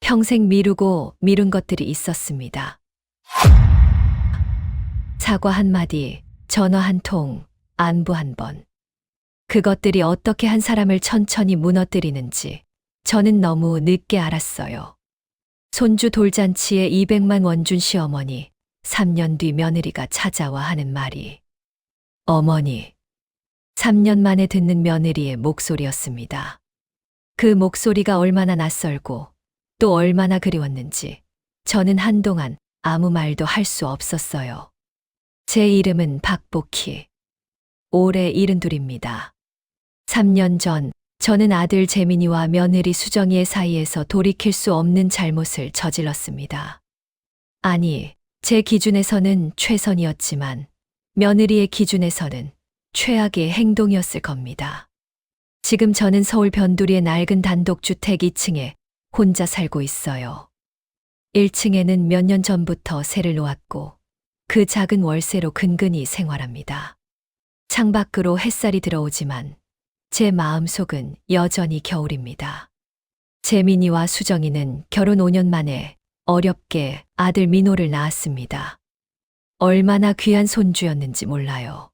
평생 미루고 미룬 것들이 있었습니다. 사과 한마디, 전화 한 통, 안부 한 번. 그것들이 어떻게 한 사람을 천천히 무너뜨리는지 저는 너무 늦게 알았어요. 손주 돌잔치에 200만 원 준 시어머니, 3년 뒤 며느리가 찾아와 하는 말이 어머니. 3년 만에 듣는 며느리의 목소리였습니다. 그 목소리가 얼마나 낯설고 또 얼마나 그리웠는지 저는 한동안 아무 말도 할 수 없었어요. 제 이름은 박복희. 올해 72입니다. 3년 전 저는 아들 재민이와 며느리 수정이의 사이에서 돌이킬 수 없는 잘못을 저질렀습니다. 아니, 제 기준에서는 최선이었지만 며느리의 기준에서는 최악의 행동이었을 겁니다. 지금 저는 서울 변두리의 낡은 단독주택 2층에 혼자 살고 있어요. 1층에는 몇 년 전부터 세를 놓았고 그 작은 월세로 근근히 생활합니다. 창밖으로 햇살이 들어오지만 제 마음속은 여전히 겨울입니다. 재민이와 수정이는 결혼 5년 만에 어렵게 아들 민호를 낳았습니다. 얼마나 귀한 손주였는지 몰라요.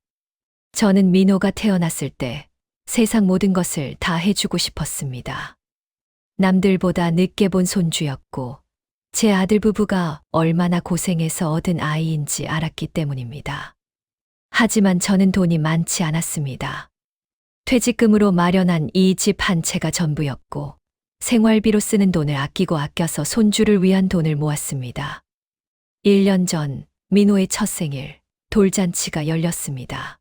저는 민호가 태어났을 때 세상 모든 것을 다 해주고 싶었습니다. 남들보다 늦게 본 손주였고 제 아들 부부가 얼마나 고생해서 얻은 아이인지 알았기 때문입니다. 하지만 저는 돈이 많지 않았습니다. 퇴직금으로 마련한 이 집 한 채가 전부였고 생활비로 쓰는 돈을 아껴서 손주를 위한 돈을 모았습니다. 1년 전 민호의 첫 생일, 돌잔치가 열렸습니다.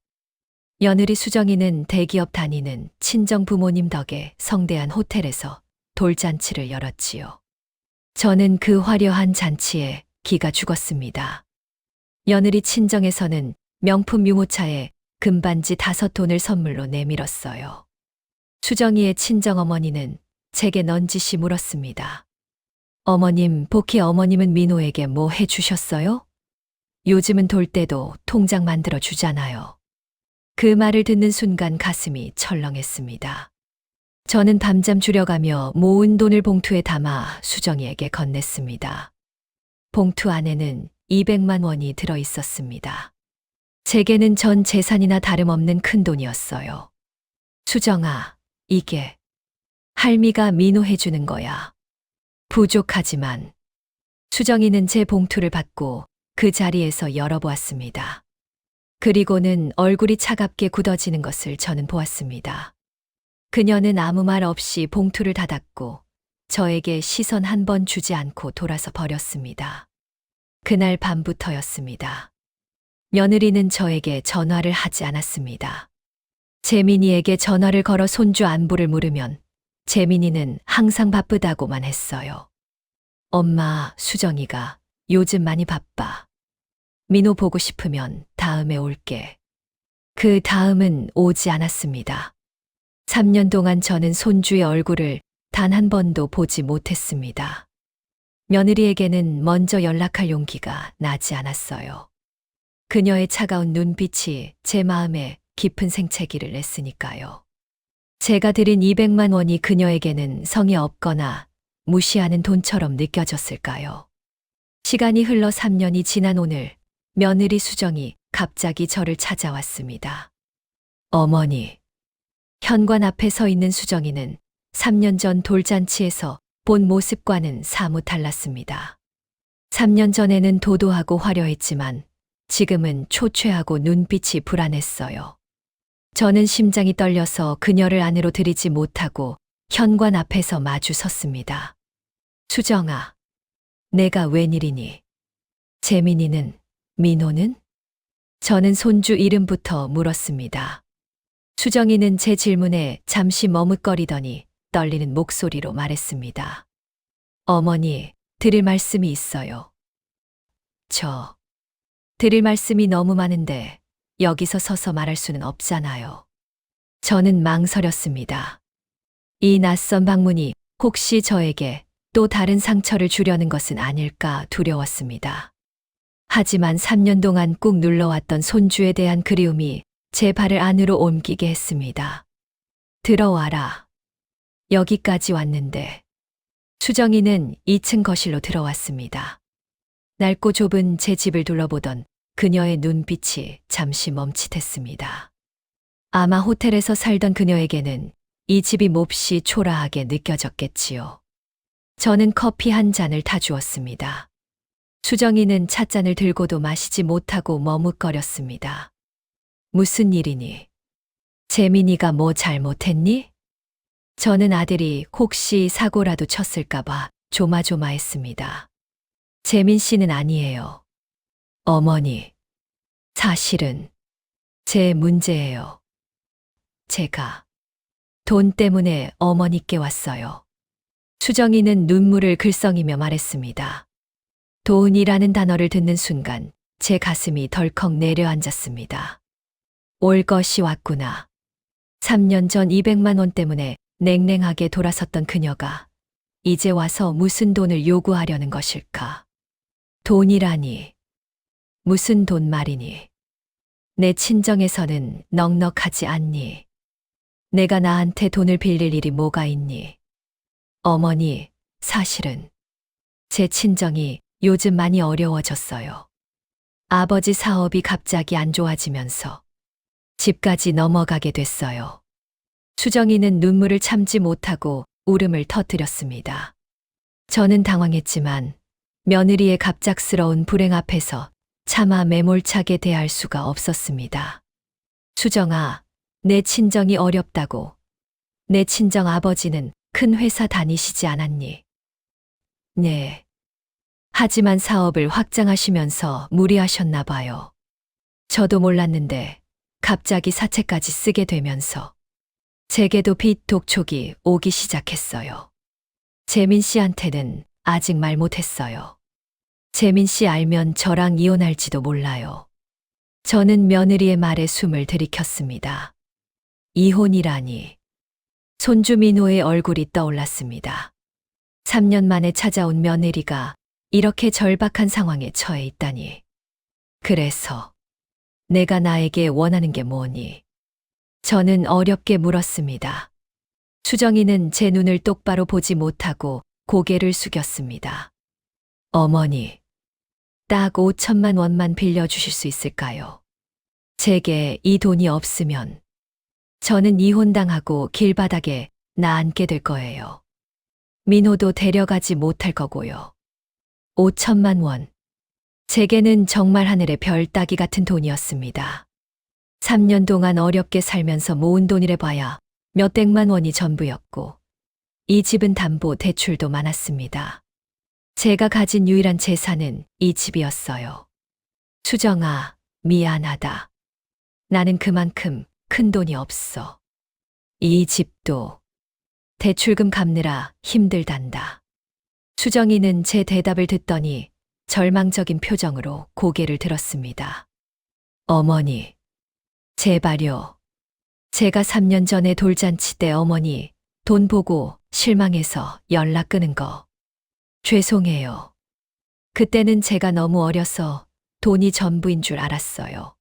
며느리 수정이는 대기업 다니는 친정 부모님 덕에 성대한 호텔에서 돌잔치를 열었지요. 저는 그 화려한 잔치에 기가 죽었습니다. 며느리 친정에서는 명품 유모차에 금반지 5톤을 선물로 내밀었어요. 수정이의 친정어머니는 제게 넌지시 물었습니다. 어머님, 복희 어머님은 민호에게 뭐 해주셨어요? 요즘은 돌 때도 통장 만들어 주잖아요. 그 말을 듣는 순간 가슴이 철렁했습니다. 저는 밤잠 줄여가며 모은 돈을 봉투에 담아 수정이에게 건넸습니다. 봉투 안에는 200만 원이 들어 있었습니다. 제게는 전 재산이나 다름없는 큰 돈이었어요. 수정아, 이게 할미가 민호 해주는 거야. 부족하지만. 수정이는 제 봉투를 받고 그 자리에서 열어보았습니다. 그리고는 얼굴이 차갑게 굳어지는 것을 저는 보았습니다. 그녀는 아무 말 없이 봉투를 닫았고 저에게 시선 한 번 주지 않고 돌아서 버렸습니다. 그날 밤부터였습니다. 며느리는 저에게 전화를 하지 않았습니다. 재민이에게 전화를 걸어 손주 안부를 물으면 재민이는 항상 바쁘다고만 했어요. 엄마, 수정이가 요즘 많이 바빠. 민호 보고 싶으면 다음에 올게. 그 다음은 오지 않았습니다. 3년 동안 저는 손주의 얼굴을 단 한 번도 보지 못했습니다. 며느리에게는 먼저 연락할 용기가 나지 않았어요. 그녀의 차가운 눈빛이 제 마음에 깊은 생채기를 냈으니까요. 제가 드린 200만 원이 그녀에게는 성이 없거나 무시하는 돈처럼 느껴졌을까요? 시간이 흘러 3년이 지난 오늘, 며느리 수정이 갑자기 저를 찾아왔습니다. 어머니. 현관 앞에 서 있는 수정이는 3년 전 돌잔치에서 본 모습과는 사뭇 달랐습니다. 3년 전에는 도도하고 화려했지만 지금은 초췌하고 눈빛이 불안했어요. 저는 심장이 떨려서 그녀를 안으로 들이지 못하고 현관 앞에서 마주 섰습니다. 수정아, 내가 웬일이니? 재민이는? 민호는? 저는 손주 이름부터 물었습니다. 수정이는 제 질문에 잠시 머뭇거리더니 떨리는 목소리로 말했습니다. 어머니, 드릴 말씀이 있어요. 드릴 말씀이 너무 많은데 여기서 서서 말할 수는 없잖아요. 저는 망설였습니다. 이 낯선 방문이 혹시 저에게 또 다른 상처를 주려는 것은 아닐까 두려웠습니다. 하지만 3년 동안 꾹 눌러왔던 손주에 대한 그리움이 제 발을 안으로 옮기게 했습니다. 들어와라. 여기까지 왔는데 수정이는 2층 거실로 들어왔습니다. 넓고 좁은 제 집을 둘러보던 그녀의 눈빛이 잠시 멈칫했습니다. 아마 호텔에서 살던 그녀에게는 이 집이 몹시 초라하게 느껴졌겠지요. 저는 커피 한 잔을 타주었습니다. 수정이는 찻잔을 들고도 마시지 못하고 머뭇거렸습니다. 무슨 일이니? 재민이가 뭐 잘못했니? 저는 아들이 혹시 사고라도 쳤을까봐 조마조마했습니다. 재민 씨는 아니에요. 어머니, 사실은 제 문제예요. 제가 돈 때문에 어머니께 왔어요. 수정이는 눈물을 글썽이며 말했습니다. 돈이라는 단어를 듣는 순간 제 가슴이 덜컥 내려앉았습니다. 올 것이 왔구나. 3년 전 200만 원 때문에 냉랭하게 돌아섰던 그녀가 이제 와서 무슨 돈을 요구하려는 것일까? 돈이라니. 무슨 돈 말이니? 내 친정에서는 넉넉하지 않니? 내가 나한테 돈을 빌릴 일이 뭐가 있니? 어머니, 사실은 제 친정이 요즘 많이 어려워졌어요. 아버지 사업이 갑자기 안 좋아지면서 집까지 넘어가게 됐어요. 수정이는 눈물을 참지 못하고 울음을 터뜨렸습니다. 저는 당황했지만 며느리의 갑작스러운 불행 앞에서 차마 매몰차게 대할 수가 없었습니다. 수정아, 내 친정이 어렵다고. 내 친정 아버지는 큰 회사 다니시지 않았니? 네. 하지만 사업을 확장하시면서 무리하셨나 봐요. 저도 몰랐는데 갑자기 사채까지 쓰게 되면서 제게도 빚 독촉이 오기 시작했어요. 재민 씨한테는 아직 말 못했어요. 재민 씨 알면 저랑 이혼할지도 몰라요. 저는 며느리의 말에 숨을 들이켰습니다. 이혼이라니. 손주 민호의 얼굴이 떠올랐습니다. 3년 만에 찾아온 며느리가 이렇게 절박한 상황에 처해 있다니. 그래서 내가 나에게 원하는 게 뭐니? 저는 어렵게 물었습니다. 수정이는 제 눈을 똑바로 보지 못하고 고개를 숙였습니다. 어머니, 딱 5천만 원만 빌려주실 수 있을까요? 제게 이 돈이 없으면 저는 이혼당하고 길바닥에 나앉게 될 거예요. 민호도 데려가지 못할 거고요. 5천만 원. 제게는 정말 하늘의 별 따기 같은 돈이었습니다. 3년 동안 어렵게 살면서 모은 돈이래 봐야 몇백만 원이 전부였고, 이 집은 담보 대출도 많았습니다. 제가 가진 유일한 재산은 이 집이었어요. 수정아, 미안하다. 나는 그만큼 큰 돈이 없어. 이 집도 대출금 갚느라 힘들단다. 수정이는 제 대답을 듣더니 절망적인 표정으로 고개를 들었습니다. 어머니, 제발요. 제가 3년 전에 돌잔치 때 어머니 돈 보고 실망해서 연락 끊은 거. 죄송해요. 그때는 제가 너무 어려서 돈이 전부인 줄 알았어요.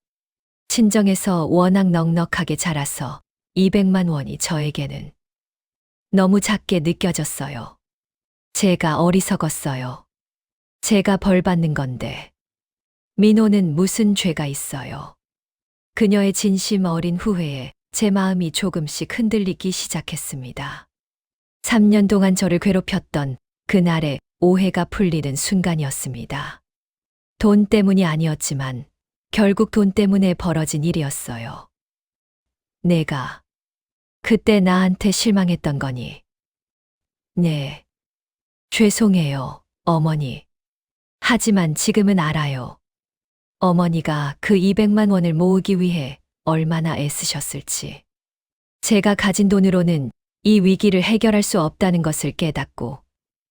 친정에서 워낙 넉넉하게 자라서 200만 원이 저에게는 너무 작게 느껴졌어요. 제가 어리석었어요. 제가 벌 받는 건데. 민호는 무슨 죄가 있어요. 그녀의 진심 어린 후회에 제 마음이 조금씩 흔들리기 시작했습니다. 3년 동안 저를 괴롭혔던 그날의 오해가 풀리는 순간이었습니다. 돈 때문이 아니었지만 결국 돈 때문에 벌어진 일이었어요. 내가 그때 나한테 실망했던 거니. 네. 죄송해요, 어머니. 하지만 지금은 알아요. 어머니가 그 200만 원을 모으기 위해 얼마나 애쓰셨을지. 제가 가진 돈으로는 이 위기를 해결할 수 없다는 것을 깨닫고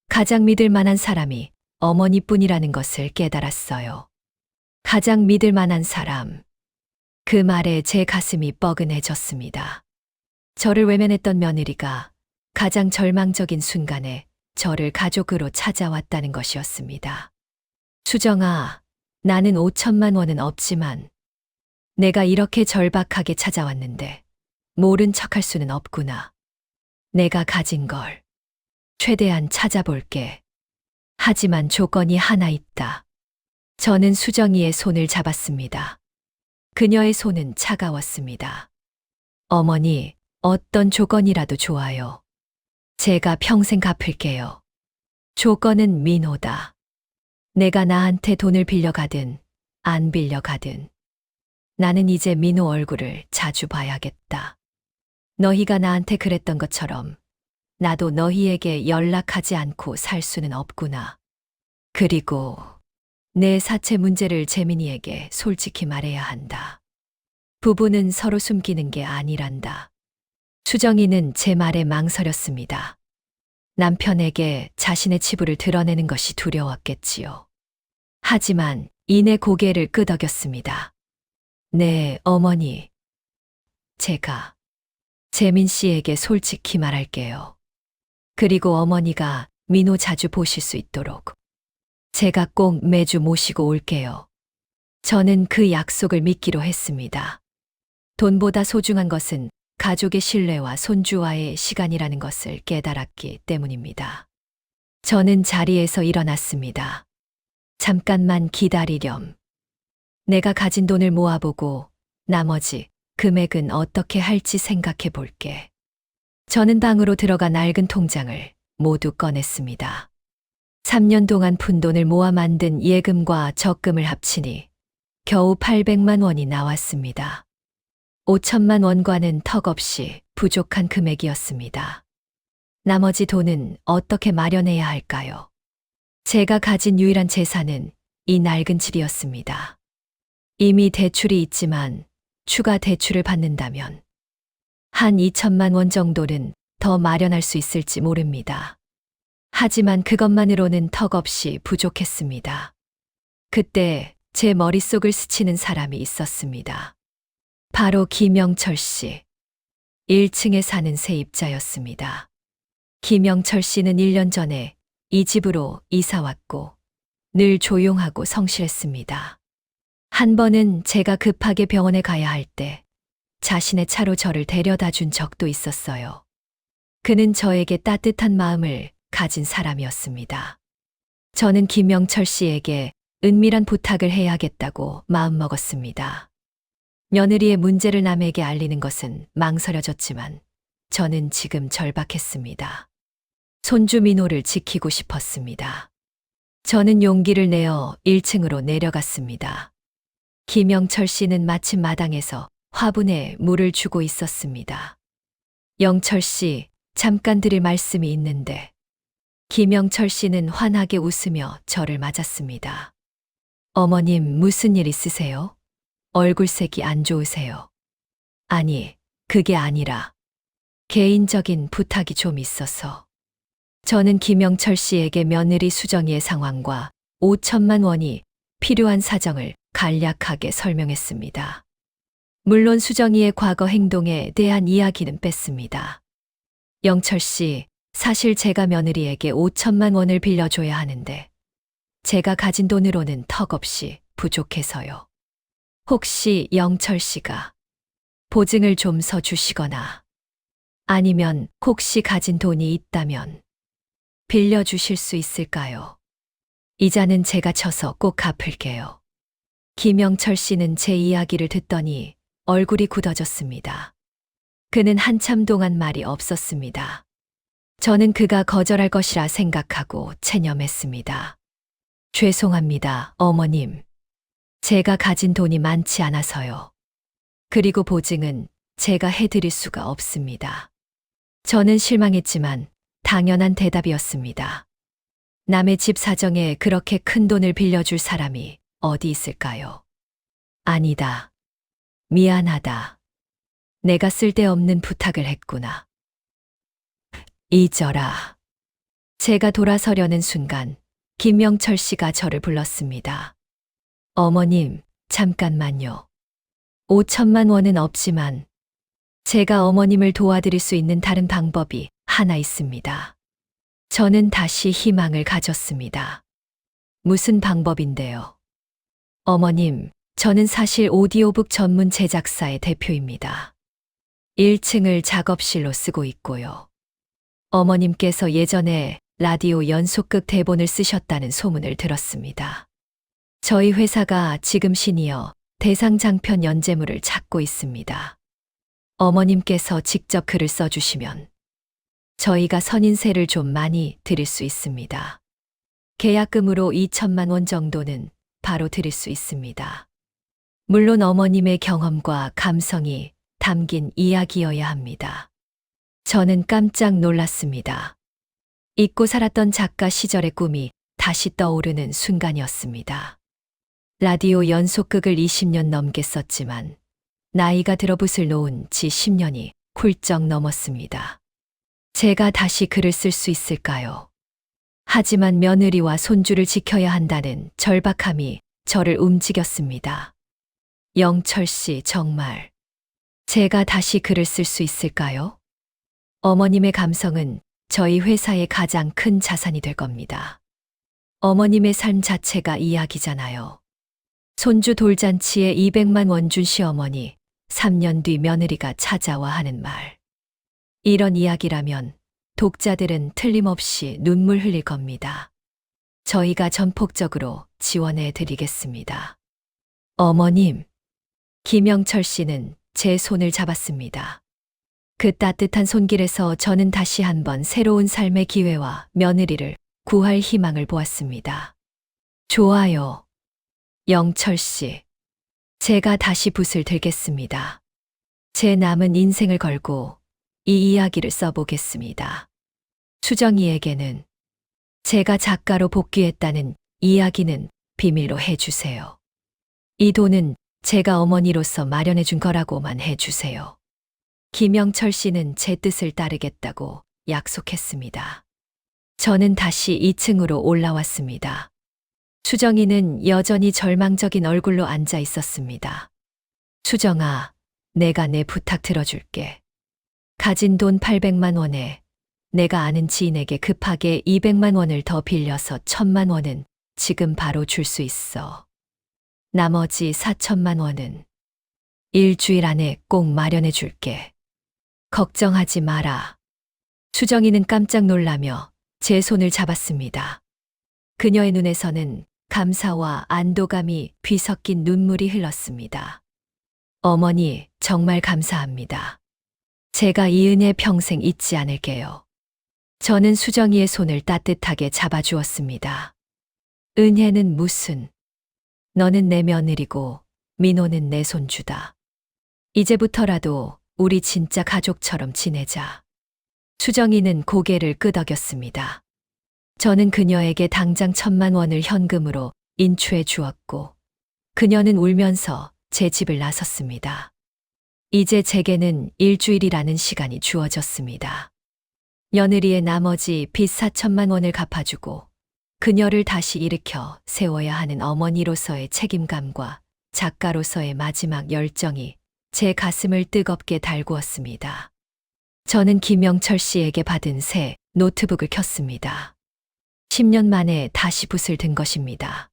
가장 믿을 만한 사람이 어머니뿐이라는 것을 깨달았어요. 가장 믿을 만한 사람. 그 말에 제 가슴이 뻐근해졌습니다. 저를 외면했던 며느리가 가장 절망적인 순간에 저를 가족으로 찾아왔다는 것이었습니다. 수정아, 나는 5천만 원은 없지만 내가 이렇게 절박하게 찾아왔는데 모른 척할 수는 없구나. 내가 가진 걸 최대한 찾아볼게. 하지만 조건이 하나 있다. 저는 수정이의 손을 잡았습니다. 그녀의 손은 차가웠습니다. 어머니, 어떤 조건이라도 좋아요. 제가 평생 갚을게요. 조건은 민호다. 내가 나한테 돈을 빌려가든 안 빌려가든 나는 이제 민호 얼굴을 자주 봐야겠다. 너희가 나한테 그랬던 것처럼 나도 너희에게 연락하지 않고 살 수는 없구나. 그리고 내 사채 문제를 재민이에게 솔직히 말해야 한다. 부부는 서로 숨기는 게 아니란다. 수정이는 제 말에 망설였습니다. 남편에게 자신의 치부를 드러내는 것이 두려웠겠지요. 하지만 이내 고개를 끄덕였습니다. 네, 어머니. 제가 재민 씨에게 솔직히 말할게요. 그리고 어머니가 민호 자주 보실 수 있도록 제가 꼭 매주 모시고 올게요. 저는 그 약속을 믿기로 했습니다. 돈보다 소중한 것은 가족의 신뢰와 손주와의 시간이라는 것을 깨달았기 때문입니다. 저는 자리에서 일어났습니다. 잠깐만 기다리렴. 내가 가진 돈을 모아보고 나머지 금액은 어떻게 할지 생각해 볼게. 저는 방으로 들어가 낡은 통장을 모두 꺼냈습니다. 3년 동안 푼 돈을 모아 만든 예금과 적금을 합치니 겨우 800만 원이 나왔습니다. 5천만 원과는 턱없이 부족한 금액이었습니다. 나머지 돈은 어떻게 마련해야 할까요? 제가 가진 유일한 재산은 이 낡은 집이었습니다. 이미 대출이 있지만 추가 대출을 받는다면 한 2천만 원 정도는 더 마련할 수 있을지 모릅니다. 하지만 그것만으로는 턱없이 부족했습니다. 그때 제 머릿속을 스치는 사람이 있었습니다. 바로 김영철 씨. 1층에 사는 세입자였습니다. 김영철 씨는 1년 전에 이 집으로 이사 왔고 늘 조용하고 성실했습니다. 한 번은 제가 급하게 병원에 가야 할 때 자신의 차로 저를 데려다 준 적도 있었어요. 그는 저에게 따뜻한 마음을 가진 사람이었습니다. 저는 김영철 씨에게 은밀한 부탁을 해야겠다고 마음먹었습니다. 며느리의 문제를 남에게 알리는 것은 망설여졌지만 저는 지금 절박했습니다. 손주 민호를 지키고 싶었습니다. 저는 용기를 내어 1층으로 내려갔습니다. 김영철 씨는 마침 마당에서 화분에 물을 주고 있었습니다. 영철 씨, 잠깐 드릴 말씀이 있는데. 김영철 씨는 환하게 웃으며 저를 맞았습니다. 어머님, 무슨 일 있으세요? 얼굴색이 안 좋으세요. 아니, 그게 아니라 개인적인 부탁이 좀 있어서. 저는 김영철 씨에게 며느리 수정이의 상황과 5천만 원이 필요한 사정을 간략하게 설명했습니다. 물론 수정이의 과거 행동에 대한 이야기는 뺐습니다. 영철 씨, 사실 제가 며느리에게 5천만 원을 빌려줘야 하는데 제가 가진 돈으로는 턱없이 부족해서요. 혹시 영철 씨가 보증을 좀 서주시거나 아니면 혹시 가진 돈이 있다면 빌려주실 수 있을까요? 이자는 제가 쳐서 꼭 갚을게요. 김영철 씨는 제 이야기를 듣더니 얼굴이 굳어졌습니다. 그는 한참 동안 말이 없었습니다. 저는 그가 거절할 것이라 생각하고 체념했습니다. 죄송합니다, 어머님. 제가 가진 돈이 많지 않아서요. 그리고 보증은 제가 해드릴 수가 없습니다. 저는 실망했지만 당연한 대답이었습니다. 남의 집 사정에 그렇게 큰 돈을 빌려줄 사람이 어디 있을까요? 아니다. 미안하다. 내가 쓸데없는 부탁을 했구나. 잊어라. 제가 돌아서려는 순간 김영철 씨가 저를 불렀습니다. 어머님, 잠깐만요. 5천만 원은 없지만 제가 어머님을 도와드릴 수 있는 다른 방법이 하나 있습니다. 저는 다시 희망을 가졌습니다. 무슨 방법인데요? 어머님, 저는 사실 오디오북 전문 제작사의 대표입니다. 1층을 작업실로 쓰고 있고요. 어머님께서 예전에 라디오 연속극 대본을 쓰셨다는 소문을 들었습니다. 저희 회사가 지금 시니어 대상장편 연재물을 찾고 있습니다. 어머님께서 직접 글을 써주시면 저희가 선인세를 좀 많이 드릴 수 있습니다. 계약금으로 2천만 원 정도는 바로 드릴 수 있습니다. 물론 어머님의 경험과 감성이 담긴 이야기여야 합니다. 저는 깜짝 놀랐습니다. 잊고 살았던 작가 시절의 꿈이 다시 떠오르는 순간이었습니다. 라디오 연속극을 20년 넘게 썼지만 나이가 들어붓을 놓은 지 10년이 훌쩍 넘었습니다. 제가 다시 글을 쓸 수 있을까요? 하지만 며느리와 손주를 지켜야 한다는 절박함이 저를 움직였습니다. 영철 씨, 정말 제가 다시 글을 쓸 수 있을까요? 어머님의 감성은 저희 회사의 가장 큰 자산이 될 겁니다. 어머님의 삶 자체가 이야기잖아요. 손주 돌잔치에 200만 원 준 시어머니, 3년 뒤 며느리가 찾아와 하는 말. 이런 이야기라면 독자들은 틀림없이 눈물 흘릴 겁니다. 저희가 전폭적으로 지원해 드리겠습니다. 어머님, 김영철 씨는 제 손을 잡았습니다. 그 따뜻한 손길에서 저는 다시 한번 새로운 삶의 기회와 며느리를 구할 희망을 보았습니다. 좋아요. 영철 씨, 제가 다시 붓을 들겠습니다. 제 남은 인생을 걸고 이 이야기를 써보겠습니다. 수정이에게는 제가 작가로 복귀했다는 이야기는 비밀로 해주세요. 이 돈은 제가 어머니로서 마련해 준 거라고만 해주세요. 김영철 씨는 제 뜻을 따르겠다고 약속했습니다. 저는 다시 2층으로 올라왔습니다. 수정이는 여전히 절망적인 얼굴로 앉아 있었습니다. 수정아, 내가 내 부탁 들어줄게. 가진 돈 800만 원에 내가 아는 지인에게 급하게 200만 원을 더 빌려서 1000만 원은 지금 바로 줄 수 있어. 나머지 4천만 원은 일주일 안에 꼭 마련해 줄게. 걱정하지 마라. 수정이는 깜짝 놀라며 제 손을 잡았습니다. 그녀의 눈에서는 감사와 안도감이 뒤섞인 눈물이 흘렀습니다. 어머니, 정말 감사합니다. 제가 이 은혜 평생 잊지 않을게요. 저는 수정이의 손을 따뜻하게 잡아주었습니다. 은혜는 무슨? 너는 내 며느리고 민호는 내 손주다. 이제부터라도 우리 진짜 가족처럼 지내자. 수정이는 고개를 끄덕였습니다. 저는 그녀에게 당장 1000만 원을 현금으로 인출해 주었고 그녀는 울면서 제 집을 나섰습니다. 이제 제게는 일주일이라는 시간이 주어졌습니다. 며느리의 나머지 빚 4천만 원을 갚아주고 그녀를 다시 일으켜 세워야 하는 어머니로서의 책임감과 작가로서의 마지막 열정이 제 가슴을 뜨겁게 달구었습니다. 저는 김영철 씨에게 받은 새 노트북을 켰습니다. 10년 만에 다시 붓을 든 것입니다.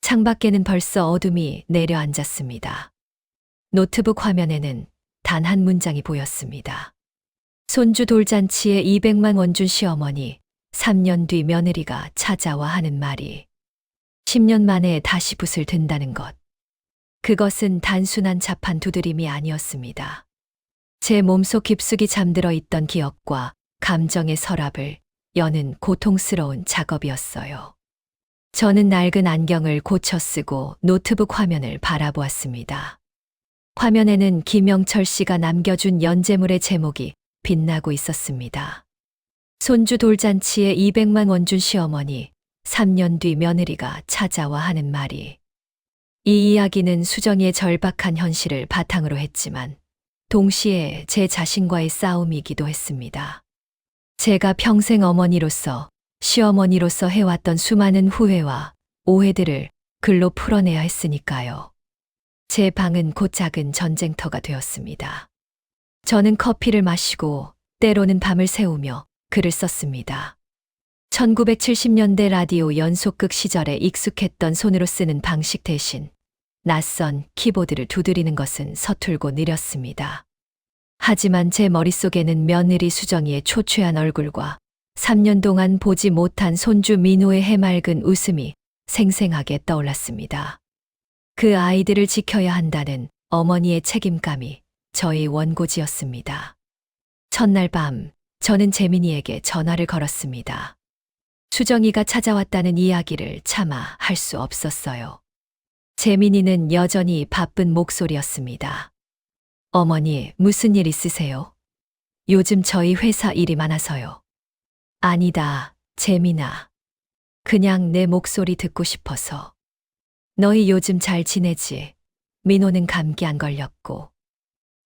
창밖에는 벌써 어둠이 내려앉았습니다. 노트북 화면에는 단 한 문장이 보였습니다. 손주 돌잔치에 200만 원 준 시어머니, 3년 뒤 며느리가 찾아와 하는 말이 10년 만에 다시 붓을 든다는 것. 그것은 단순한 자판 두드림이 아니었습니다. 제 몸속 깊숙이 잠들어 있던 기억과 감정의 서랍을 여는 고통스러운 작업이었어요. 저는 낡은 안경을 고쳐 쓰고 노트북 화면을 바라보았습니다. 화면에는 김영철 씨가 남겨준 연재물의 제목이 빛나고 있었습니다. 손주 돌잔치에 200만 원 준 시어머니, 3년 뒤 며느리가 찾아와 하는 말이. 이 이야기는 수정이의 절박한 현실을 바탕으로 했지만 동시에 제 자신과의 싸움이기도 했습니다. 제가 평생 어머니로서, 시어머니로서 해왔던 수많은 후회와 오해들을 글로 풀어내야 했으니까요. 제 방은 곧 작은 전쟁터가 되었습니다. 저는 커피를 마시고 때로는 밤을 새우며 글을 썼습니다. 1970년대 라디오 연속극 시절에 익숙했던 손으로 쓰는 방식 대신 낯선 키보드를 두드리는 것은 서툴고 느렸습니다. 하지만 제 머릿속에는 며느리 수정이의 초췌한 얼굴과 3년 동안 보지 못한 손주 민호의 해맑은 웃음이 생생하게 떠올랐습니다. 그 아이들을 지켜야 한다는 어머니의 책임감이 저의 원고지였습니다. 첫날 밤, 저는 재민이에게 전화를 걸었습니다. 수정이가 찾아왔다는 이야기를 차마 할 수 없었어요. 재민이는 여전히 바쁜 목소리였습니다. 어머니, 무슨 일 있으세요? 요즘 저희 회사 일이 많아서요. 아니다, 재민아. 그냥 내 목소리 듣고 싶어서. 너희 요즘 잘 지내지? 민호는 감기 안 걸렸고.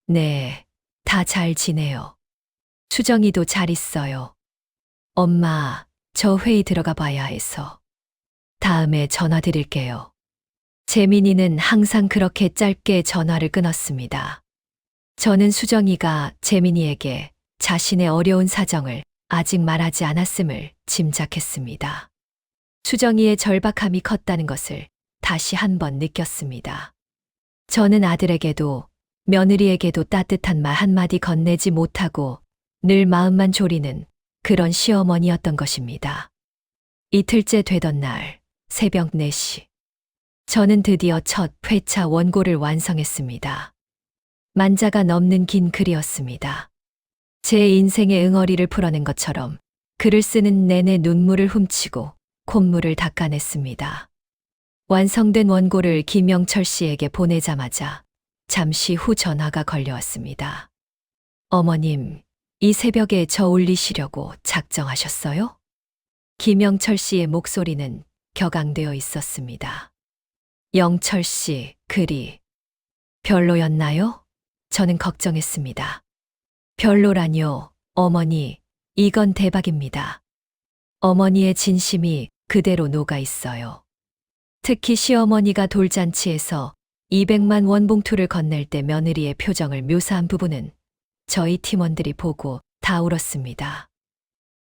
네, 다 잘 지내요. 수정이도 잘 있어요. 엄마, 저 회의 들어가 봐야 해서. 다음에 전화 드릴게요. 재민이는 항상 그렇게 짧게 전화를 끊었습니다. 저는 수정이가 재민이에게 자신의 어려운 사정을 아직 말하지 않았음을 짐작했습니다. 수정이의 절박함이 컸다는 것을 다시 한번 느꼈습니다. 저는 아들에게도 며느리에게도 따뜻한 말 한마디 건네지 못하고 늘 마음만 졸이는 그런 시어머니였던 것입니다. 이틀째 되던 날, 새벽 4시. 저는 드디어 첫 회차 원고를 완성했습니다. 만자가 넘는 긴 글이었습니다. 제 인생의 응어리를 풀어낸 것처럼 글을 쓰는 내내 눈물을 훔치고 콧물을 닦아냈습니다. 완성된 원고를 김영철 씨에게 보내자마자 잠시 후 전화가 걸려왔습니다. 어머님, 이 새벽에 저 울리시려고 작정하셨어요? 김영철 씨의 목소리는 격앙되어 있었습니다. 영철 씨, 글이 별로였나요? 저는 걱정했습니다. 별로라뇨, 어머니, 이건 대박입니다. 어머니의 진심이 그대로 녹아 있어요. 특히 시어머니가 돌잔치에서 200만 원 봉투를 건넬 때 며느리의 표정을 묘사한 부분은 저희 팀원들이 보고 다 울었습니다.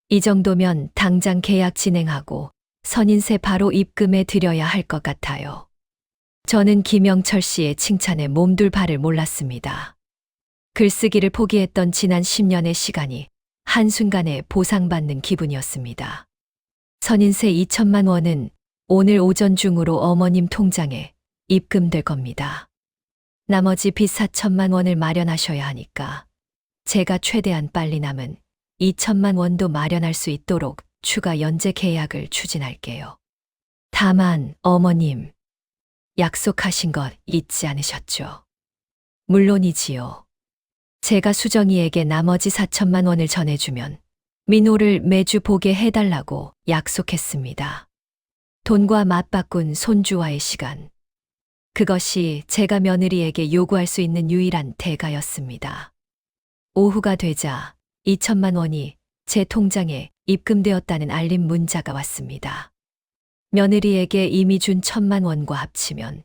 이 정도면 당장 계약 진행하고 선인세 바로 입금해 드려야 할 것 같아요. 저는 김영철 씨의 칭찬에 몸둘 바를 몰랐습니다. 글쓰기를 포기했던 지난 10년의 시간이 한순간에 보상받는 기분이었습니다. 선인세 2천만 원은 오늘 오전 중으로 어머님 통장에 입금될 겁니다. 나머지 빚 4천만 원을 마련하셔야 하니까 제가 최대한 빨리 남은 2천만 원도 마련할 수 있도록 추가 연재 계약을 추진할게요. 다만 어머님, 약속하신 것 잊지 않으셨죠? 물론이지요. 제가 수정이에게 나머지 4천만 원을 전해주면 민호를 매주 보게 해달라고 약속했습니다. 돈과 맞바꾼 손주와의 시간. 그것이 제가 며느리에게 요구할 수 있는 유일한 대가였습니다. 오후가 되자 2천만 원이 제 통장에 입금되었다는 알림 문자가 왔습니다. 며느리에게 이미 준 1천만 원과 합치면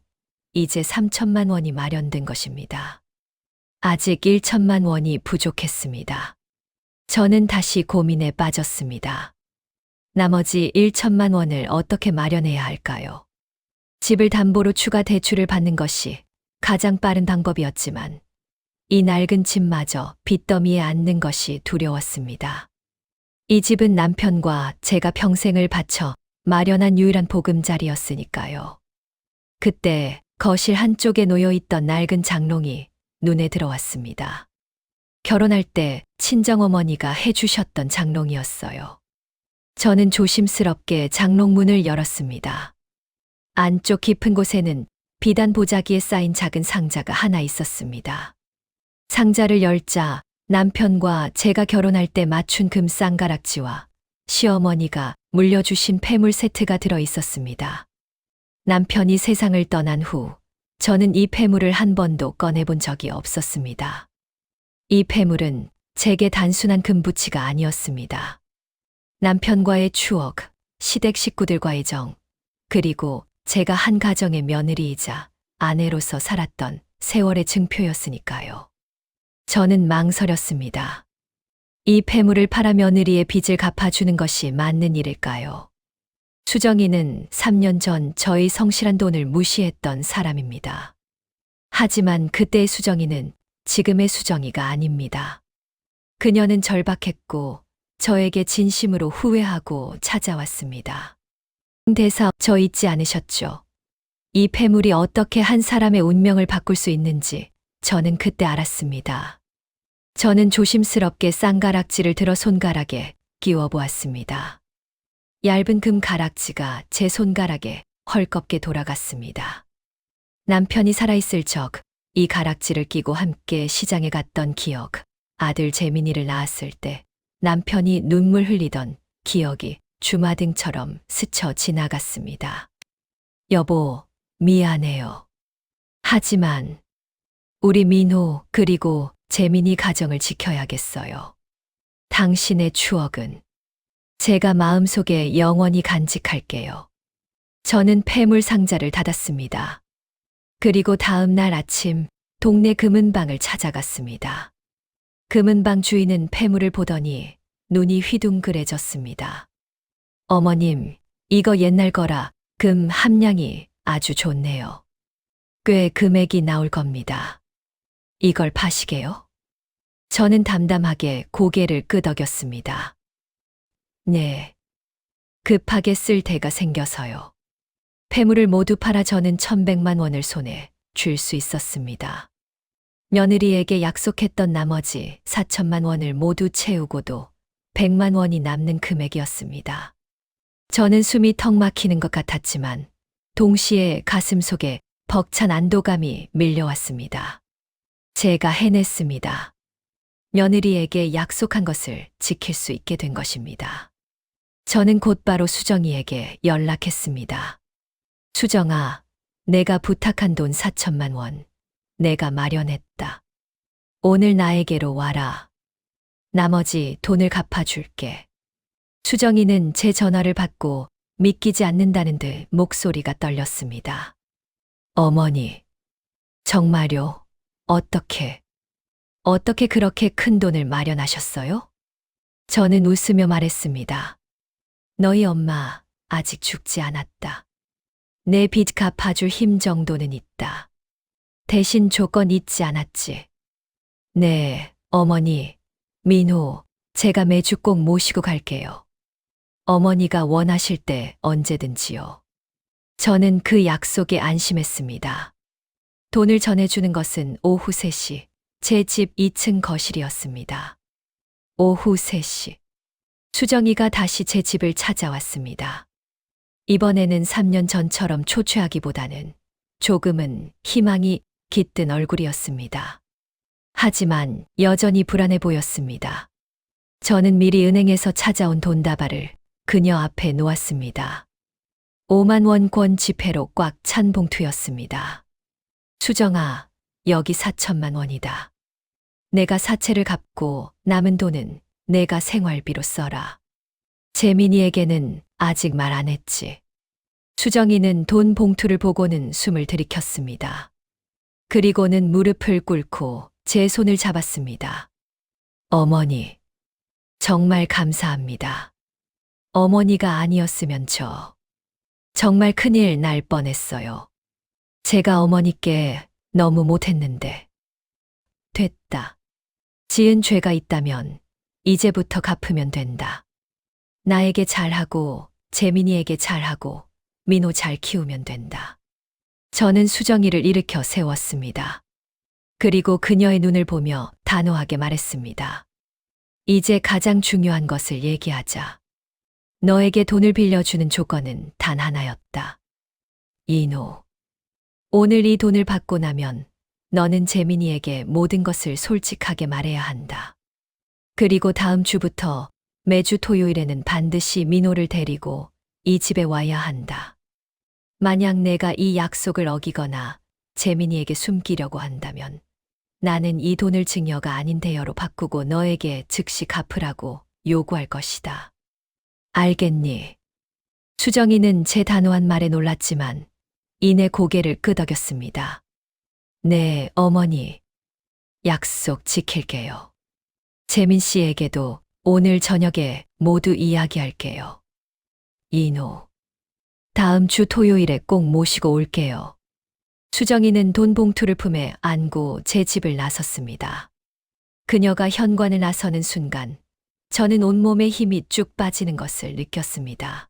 이제 3천만 원이 마련된 것입니다. 아직 1천만 원이 부족했습니다. 저는 다시 고민에 빠졌습니다. 나머지 1천만 원을 어떻게 마련해야 할까요? 집을 담보로 추가 대출을 받는 것이 가장 빠른 방법이었지만 이 낡은 집마저 빚더미에 앉는 것이 두려웠습니다. 이 집은 남편과 제가 평생을 바쳐 마련한 유일한 보금자리였으니까요. 그때 거실 한쪽에 놓여있던 낡은 장롱이 눈에 들어왔습니다. 결혼할 때 친정어머니가 해주셨던 장롱이었어요. 저는 조심스럽게 장롱 문을 열었습니다. 안쪽 깊은 곳에는 비단 보자기에 쌓인 작은 상자가 하나 있었습니다. 상자를 열자 남편과 제가 결혼할 때 맞춘 금 쌍가락지와 시어머니가 물려주신 폐물 세트가 들어 있었습니다. 남편이 세상을 떠난 후 저는 이 폐물을 한 번도 꺼내본 적이 없었습니다. 이 폐물은 제게 단순한 금부치가 아니었습니다. 남편과의 추억, 시댁 식구들과의 정, 그리고 제가 한 가정의 며느리이자 아내로서 살았던 세월의 증표였으니까요. 저는 망설였습니다. 이 폐물을 팔아 며느리의 빚을 갚아주는 것이 맞는 일일까요? 수정이는 3년 전 저의 성실한 돈을 무시했던 사람입니다. 하지만 그때의 수정이는 지금의 수정이가 아닙니다. 그녀는 절박했고 저에게 진심으로 후회하고 찾아왔습니다. 대사, 저 잊지 않으셨죠? 이 폐물이 어떻게 한 사람의 운명을 바꿀 수 있는지 저는 그때 알았습니다. 저는 조심스럽게 쌍가락지를 들어 손가락에 끼워 보았습니다. 얇은 금 가락지가 제 손가락에 헐겁게 돌아갔습니다. 남편이 살아있을 적 이 가락지를 끼고 함께 시장에 갔던 기억, 아들 재민이를 낳았을 때 남편이 눈물 흘리던 기억이 주마등처럼 스쳐 지나갔습니다. 여보, 미안해요. 하지만 우리 민호 그리고 재민이 가정을 지켜야겠어요. 당신의 추억은 제가 마음속에 영원히 간직할게요. 저는 폐물 상자를 닫았습니다. 그리고 다음 날 아침 동네 금은방을 찾아갔습니다. 금은방 주인은 폐물을 보더니 눈이 휘둥그레졌습니다. 어머님, 이거 옛날 거라 금 함량이 아주 좋네요. 꽤 금액이 나올 겁니다. 이걸 파시게요? 저는 담담하게 고개를 끄덕였습니다. 네. 급하게 쓸 대가 생겨서요. 폐물을 모두 팔아 저는 1,100만 원을 손에 쥘 수 있었습니다. 며느리에게 약속했던 나머지 4천만 원을 모두 채우고도 100만 원이 남는 금액이었습니다. 저는 숨이 턱 막히는 것 같았지만 동시에 가슴 속에 벅찬 안도감이 밀려왔습니다. 제가 해냈습니다. 며느리에게 약속한 것을 지킬 수 있게 된 것입니다. 저는 곧바로 수정이에게 연락했습니다. 수정아, 내가 부탁한 돈 4천만 원, 내가 마련했다. 오늘 나에게로 와라. 나머지 돈을 갚아줄게. 수정이는 제 전화를 받고 믿기지 않는다는 듯 목소리가 떨렸습니다. 어머니, 정말요? 어떻게 그렇게 큰 돈을 마련하셨어요? 저는 웃으며 말했습니다. 너희 엄마 아직 죽지 않았다. 내 빚 갚아줄 힘 정도는 있다. 대신 조건 잊지 않았지. 네, 어머니, 민호, 제가 매주 꼭 모시고 갈게요. 어머니가 원하실 때 언제든지요. 저는 그 약속에 안심했습니다. 돈을 전해주는 것은 오후 3시, 제 집 2층 거실이었습니다. 오후 3시. 수정이가 다시 제 집을 찾아왔습니다. 이번에는 3년 전처럼 초췌하기보다는 조금은 희망이 깃든 얼굴이었습니다. 하지만 여전히 불안해 보였습니다. 저는 미리 은행에서 찾아온 돈다발을 그녀 앞에 놓았습니다. 5만 원권 지폐로 꽉 찬 봉투였습니다. 수정아, 여기 4천만 원이다. 내가 사채를 갚고 남은 돈은 내가 생활비로 써라. 재민이에게는 아직 말 안 했지. 수정이는 돈 봉투를 보고는 숨을 들이켰습니다. 그리고는 무릎을 꿇고 제 손을 잡았습니다. 어머니, 정말 감사합니다. 어머니가 아니었으면 저 정말 큰일 날 뻔했어요. 제가 어머니께 너무 못했는데. 됐다. 지은 죄가 있다면 이제부터 갚으면 된다. 나에게 잘하고 재민이에게 잘하고 민호 잘 키우면 된다. 저는 수정이를 일으켜 세웠습니다. 그리고 그녀의 눈을 보며 단호하게 말했습니다. 이제 가장 중요한 것을 얘기하자. 너에게 돈을 빌려주는 조건은 단 하나였다. 이노. 오늘 이 돈을 받고 나면 너는 재민이에게 모든 것을 솔직하게 말해야 한다. 그리고 다음 주부터 매주 토요일에는 반드시 민호를 데리고 이 집에 와야 한다. 만약 내가 이 약속을 어기거나 재민이에게 숨기려고 한다면 나는 이 돈을 증여가 아닌 대여로 바꾸고 너에게 즉시 갚으라고 요구할 것이다. 알겠니? 수정이는 제 단호한 말에 놀랐지만 이내 고개를 끄덕였습니다. 네, 어머니. 약속 지킬게요. 재민 씨에게도 오늘 저녁에 모두 이야기할게요. 이노. 다음 주 토요일에 꼭 모시고 올게요. 수정이는 돈 봉투를 품에 안고 제 집을 나섰습니다. 그녀가 현관을 나서는 순간 저는 온몸에 힘이 쭉 빠지는 것을 느꼈습니다.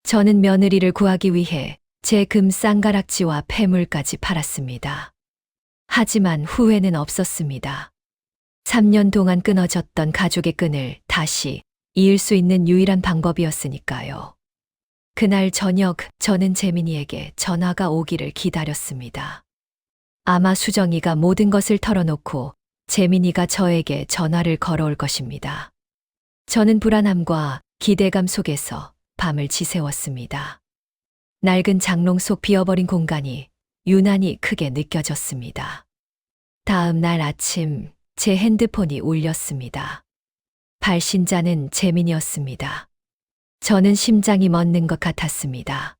저는 며느리를 구하기 위해 제 금 쌍가락지와 폐물까지 팔았습니다. 하지만 후회는 없었습니다. 3년 동안 끊어졌던 가족의 끈을 다시 이을 수 있는 유일한 방법이었으니까요. 그날 저녁 저는 재민이에게 전화가 오기를 기다렸습니다. 아마 수정이가 모든 것을 털어놓고 재민이가 저에게 전화를 걸어올 것입니다. 저는 불안함과 기대감 속에서 밤을 지새웠습니다. 낡은 장롱 속 비어버린 공간이 유난히 크게 느껴졌습니다. 다음 날 아침 제 핸드폰이 울렸습니다. 발신자는 재민이었습니다. 저는 심장이 멎는 것 같았습니다.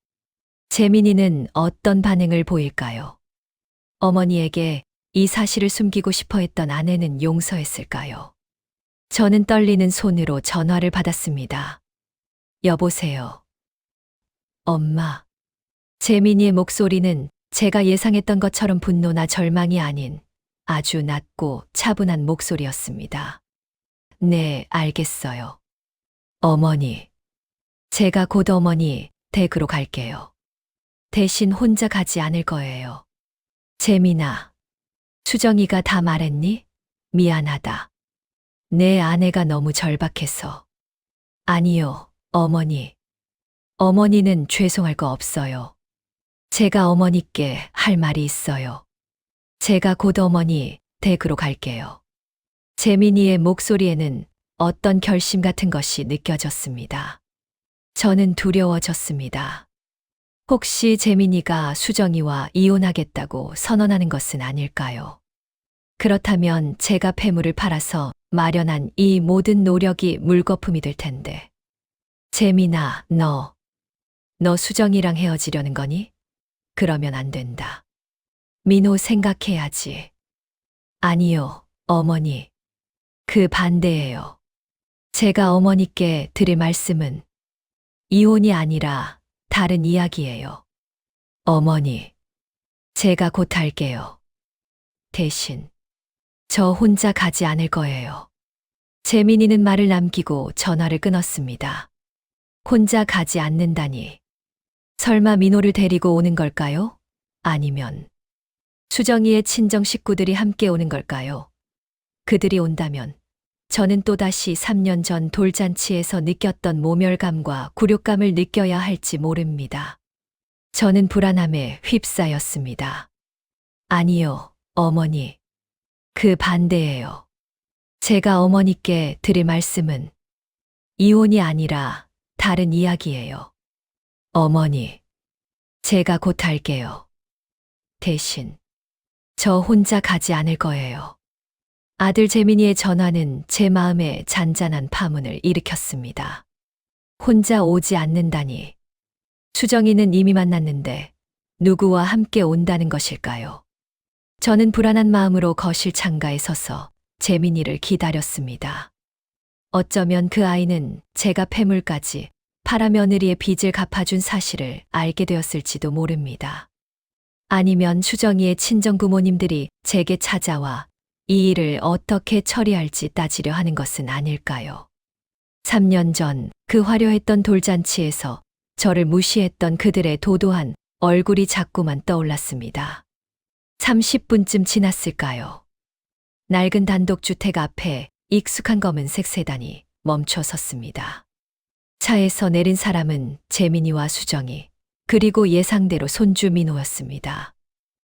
재민이는 어떤 반응을 보일까요? 어머니에게 이 사실을 숨기고 싶어 했던 아내는 용서했을까요? 저는 떨리는 손으로 전화를 받았습니다. 여보세요. 엄마. 재민이의 목소리는 제가 예상했던 것처럼 분노나 절망이 아닌 아주 낮고 차분한 목소리였습니다. 네, 알겠어요. 어머니. 제가 곧 어머니 댁으로 갈게요. 대신 혼자 가지 않을 거예요. 재민아. 수정이가 다 말했니? 미안하다. 내 아내가 너무 절박해서. 아니요, 어머니. 어머니는 죄송할 거 없어요. 제가 어머니께 할 말이 있어요. 제가 곧 어머니 댁으로 갈게요. 재민이의 목소리에는 어떤 결심 같은 것이 느껴졌습니다. 저는 두려워졌습니다. 혹시 재민이가 수정이와 이혼하겠다고 선언하는 것은 아닐까요? 그렇다면 제가 폐물을 팔아서 마련한 이 모든 노력이 물거품이 될 텐데. 재민아, 너 수정이랑 헤어지려는 거니? 그러면 안 된다. 민호 생각해야지. 아니요, 어머니. 그 반대예요. 제가 어머니께 드릴 말씀은 이혼이 아니라 다른 이야기예요. 어머니, 제가 곧 할게요. 대신 저 혼자 가지 않을 거예요. 재민이는 말을 남기고 전화를 끊었습니다. 혼자 가지 않는다니. 설마 민호를 데리고 오는 걸까요? 아니면 수정이의 친정 식구들이 함께 오는 걸까요? 그들이 온다면 저는 또다시 3년 전 돌잔치에서 느꼈던 모멸감과 굴욕감을 느껴야 할지 모릅니다. 저는 불안함에 휩싸였습니다. 아니요, 어머니. 그 반대예요. 제가 어머니께 드릴 말씀은 이혼이 아니라 다른 이야기예요. 어머니, 제가 곧 할게요. 대신 저 혼자 가지 않을 거예요. 아들 재민이의 전화는 제 마음에 잔잔한 파문을 일으켰습니다. 혼자 오지 않는다니. 수정이는 이미 만났는데 누구와 함께 온다는 것일까요? 저는 불안한 마음으로 거실 창가에 서서 재민이를 기다렸습니다. 어쩌면 그 아이는 제가 폐물까지 팔아 며느리의 빚을 갚아준 사실을 알게 되었을지도 모릅니다. 아니면 수정이의 친정 부모님들이 제게 찾아와 이 일을 어떻게 처리할지 따지려 하는 것은 아닐까요? 3년 전 그 화려했던 돌잔치에서 저를 무시했던 그들의 도도한 얼굴이 자꾸만 떠올랐습니다. 30분쯤 지났을까요? 낡은 단독주택 앞에 익숙한 검은색 세단이 멈춰 섰습니다. 차에서 내린 사람은 재민이와 수정이, 그리고 예상대로 손주 민호였습니다.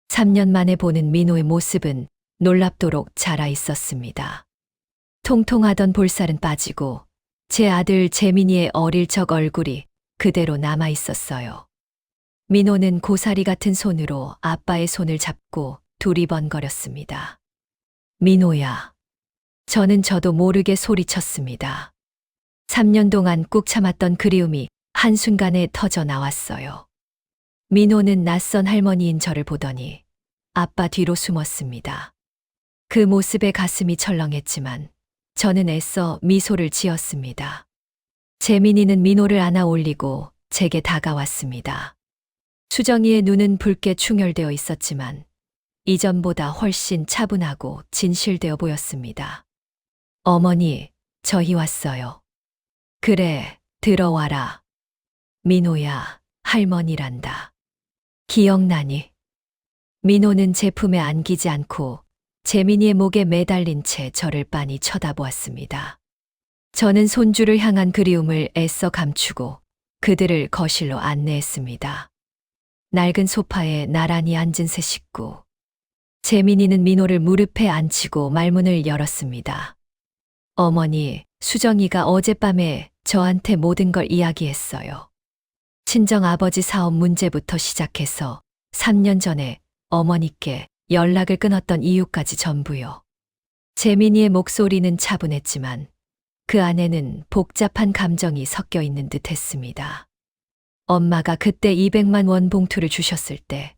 3년 만에 보는 민호의 모습은 놀랍도록 자라 있었습니다. 통통하던 볼살은 빠지고 제 아들 재민이의 어릴 적 얼굴이 그대로 남아 있었어요. 민호는 고사리 같은 손으로 아빠의 손을 잡고 두리번거렸습니다. 민호야. 저도 모르게 소리쳤습니다. 3년 동안 꾹 참았던 그리움이 한순간에 터져 나왔어요. 민호는 낯선 할머니인 저를 보더니 아빠 뒤로 숨었습니다. 그 모습에 가슴이 철렁했지만 저는 애써 미소를 지었습니다. 재민이는 민호를 안아 올리고 제게 다가왔습니다. 수정이의 눈은 붉게 충혈되어 있었지만 이전보다 훨씬 차분하고 진실되어 보였습니다. 어머니, 저희 왔어요. 그래, 들어와라. 민호야, 할머니란다. 기억나니? 민호는 제 품에 안기지 않고 재민이의 목에 매달린 채 저를 빤히 쳐다보았습니다. 저는 손주를 향한 그리움을 애써 감추고 그들을 거실로 안내했습니다. 낡은 소파에 나란히 앉은 세 식구. 재민이는 민호를 무릎에 앉히고 말문을 열었습니다. 어머니, 수정이가 어젯밤에 저한테 모든 걸 이야기했어요. 친정 아버지 사업 문제부터 시작해서 3년 전에 어머니께 연락을 끊었던 이유까지 전부요. 재민이의 목소리는 차분했지만 그 안에는 복잡한 감정이 섞여 있는 듯 했습니다. 엄마가 그때 200만 원 봉투를 주셨을 때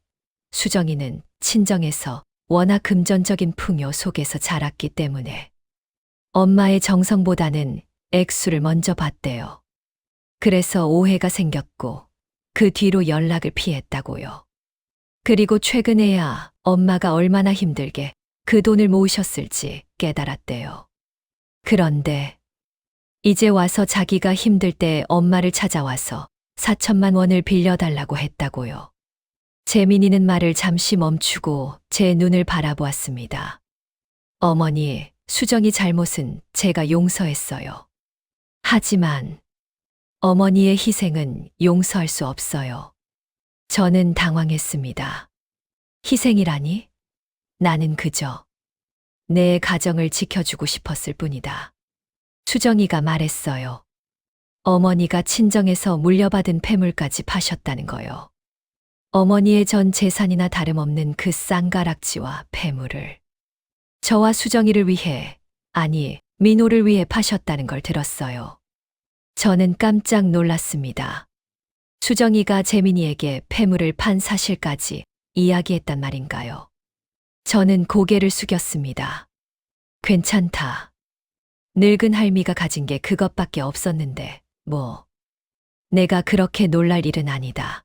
수정이는 친정에서 워낙 금전적인 풍요 속에서 자랐기 때문에 엄마의 정성보다는 액수를 먼저 봤대요. 그래서 오해가 생겼고 그 뒤로 연락을 피했다고요. 그리고 최근에야 엄마가 얼마나 힘들게 그 돈을 모으셨을지 깨달았대요. 그런데 이제 와서 자기가 힘들 때 엄마를 찾아와서 4천만 원을 빌려달라고 했다고요. 재민이는 말을 잠시 멈추고 제 눈을 바라보았습니다. 어머니, 수정이 잘못은 제가 용서했어요. 하지만 어머니의 희생은 용서할 수 없어요. 저는 당황했습니다. 희생이라니? 나는 그저 내 가정을 지켜주고 싶었을 뿐이다. 수정이가 말했어요. 어머니가 친정에서 물려받은 폐물까지 파셨다는 거요. 어머니의 전 재산이나 다름없는 그 쌍가락지와 폐물을 저와 수정이를 위해, 아니, 민호를 위해 파셨다는 걸 들었어요. 저는 깜짝 놀랐습니다. 수정이가 재민이에게 폐물을 판 사실까지 이야기했단 말인가요? 저는 고개를 숙였습니다. 괜찮다. 늙은 할미가 가진 게 그것밖에 없었는데, 내가 그렇게 놀랄 일은 아니다.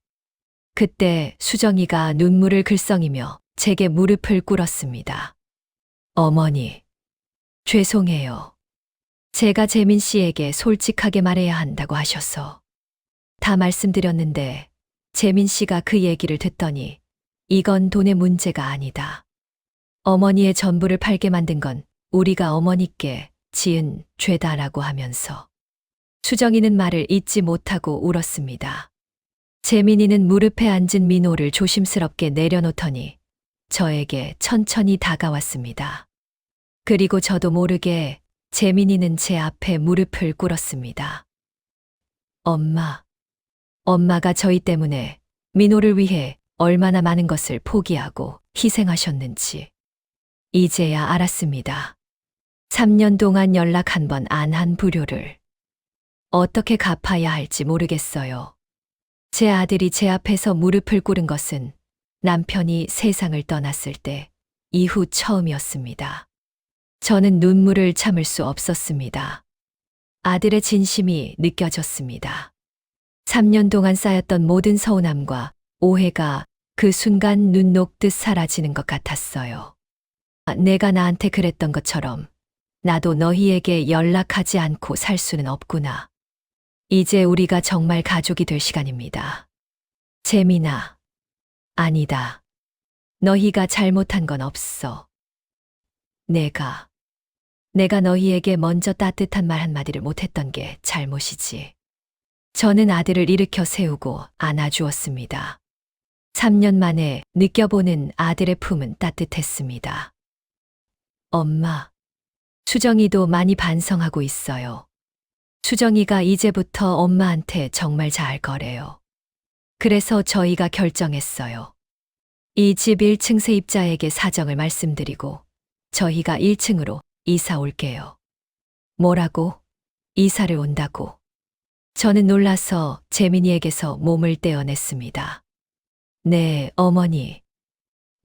그때 수정이가 눈물을 글썽이며 제게 무릎을 꿇었습니다. 어머니, 죄송해요. 제가 재민 씨에게 솔직하게 말해야 한다고 하셔서 다 말씀드렸는데 재민 씨가 그 얘기를 듣더니 이건 돈의 문제가 아니다. 어머니의 전부를 팔게 만든 건 우리가 어머니께 지은 죄다라고 하면서 수정이는 말을 잇지 못하고 울었습니다. 재민이는 무릎에 앉은 민호를 조심스럽게 내려놓더니 저에게 천천히 다가왔습니다. 그리고 저도 모르게 재민이는 제 앞에 무릎을 꿇었습니다. 엄마가 저희 때문에 민호를 위해 얼마나 많은 것을 포기하고 희생하셨는지 이제야 알았습니다. 3년 동안 연락 한 번 안 한 불효를 어떻게 갚아야 할지 모르겠어요. 제 아들이 제 앞에서 무릎을 꿇은 것은 남편이 세상을 떠났을 때 이후 처음이었습니다. 저는 눈물을 참을 수 없었습니다. 아들의 진심이 느껴졌습니다. 3년 동안 쌓였던 모든 서운함과 오해가 그 순간 눈 녹듯 사라지는 것 같았어요. 내가 나한테 그랬던 것처럼 나도 너희에게 연락하지 않고 살 수는 없구나. 이제 우리가 정말 가족이 될 시간입니다. 재민아, 아니다. 너희가 잘못한 건 없어. 내가 너희에게 먼저 따뜻한 말 한마디를 못했던 게 잘못이지. 저는 아들을 일으켜 세우고 안아주었습니다. 3년 만에 느껴보는 아들의 품은 따뜻했습니다. 엄마, 수정이도 많이 반성하고 있어요. 수정이가 이제부터 엄마한테 정말 잘할 거래요. 그래서 저희가 결정했어요. 이 집 1층 세입자에게 사정을 말씀드리고 저희가 1층으로 이사 올게요. 뭐라고? 이사를 온다고? 저는 놀라서 재민이에게서 몸을 떼어냈습니다. 네, 어머니.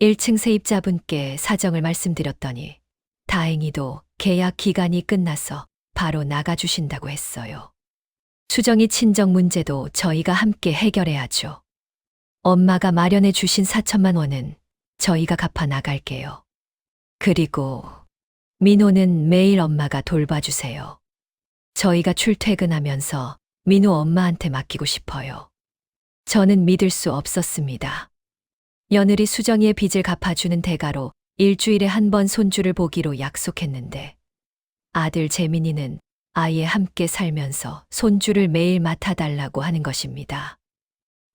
1층 세입자분께 사정을 말씀드렸더니 다행히도 계약 기간이 끝나서 바로 나가주신다고 했어요. 수정이 친정 문제도 저희가 함께 해결해야죠. 엄마가 마련해 주신 4천만 원은 저희가 갚아 나갈게요. 그리고 민호는 매일 엄마가 돌봐주세요. 저희가 출퇴근하면서 민호 엄마한테 맡기고 싶어요. 저는 믿을 수 없었습니다. 며느리 수정이의 빚을 갚아주는 대가로 일주일에 한 번 손주를 보기로 약속했는데 아들 재민이는 아예 함께 살면서 손주를 매일 맡아달라고 하는 것입니다.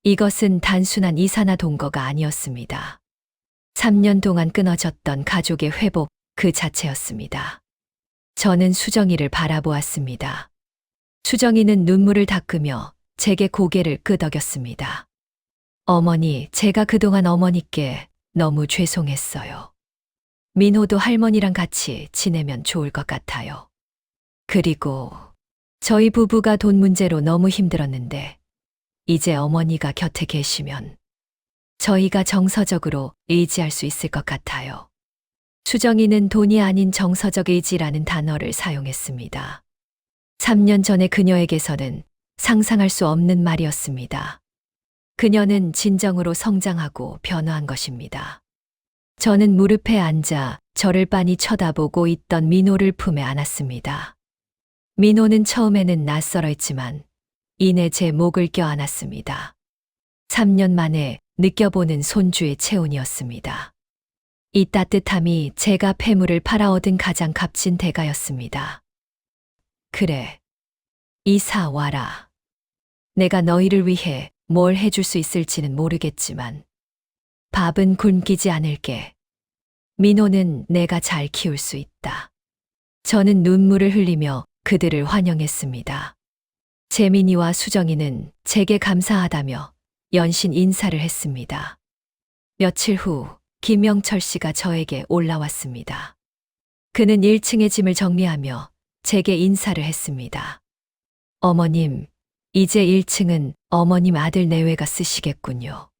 이것은 단순한 이사나 동거가 아니었습니다. 3년 동안 끊어졌던 가족의 회복 그 자체였습니다. 저는 수정이를 바라보았습니다. 수정이는 눈물을 닦으며 제게 고개를 끄덕였습니다. 어머니, 제가 그동안 어머니께 너무 죄송했어요. 민호도 할머니랑 같이 지내면 좋을 것 같아요. 그리고 저희 부부가 돈 문제로 너무 힘들었는데 이제 어머니가 곁에 계시면 저희가 정서적으로 의지할 수 있을 것 같아요. 수정이는 돈이 아닌 정서적 의지라는 단어를 사용했습니다. 3년 전에 그녀에게서는 상상할 수 없는 말이었습니다. 그녀는 진정으로 성장하고 변화한 것입니다. 저는 무릎에 앉아 저를 빤히 쳐다보고 있던 민호를 품에 안았습니다. 민호는 처음에는 낯설어 했지만 이내 제 목을 껴안았습니다. 3년 만에 느껴보는 손주의 체온이었습니다. 이 따뜻함이 제가 폐물을 팔아 얻은 가장 값진 대가였습니다. 그래, 이사 와라. 내가 너희를 위해 뭘 해줄 수 있을지는 모르겠지만 밥은 굶기지 않을게. 민호는 내가 잘 키울 수 있다. 저는 눈물을 흘리며 그들을 환영했습니다. 재민이와 수정이는 제게 감사하다며 연신 인사를 했습니다. 며칠 후 김영철 씨가 저에게 올라왔습니다. 그는 1층의 짐을 정리하며 제게 인사를 했습니다. 어머님, 이제 1층은 어머님 아들 내외가 쓰시겠군요.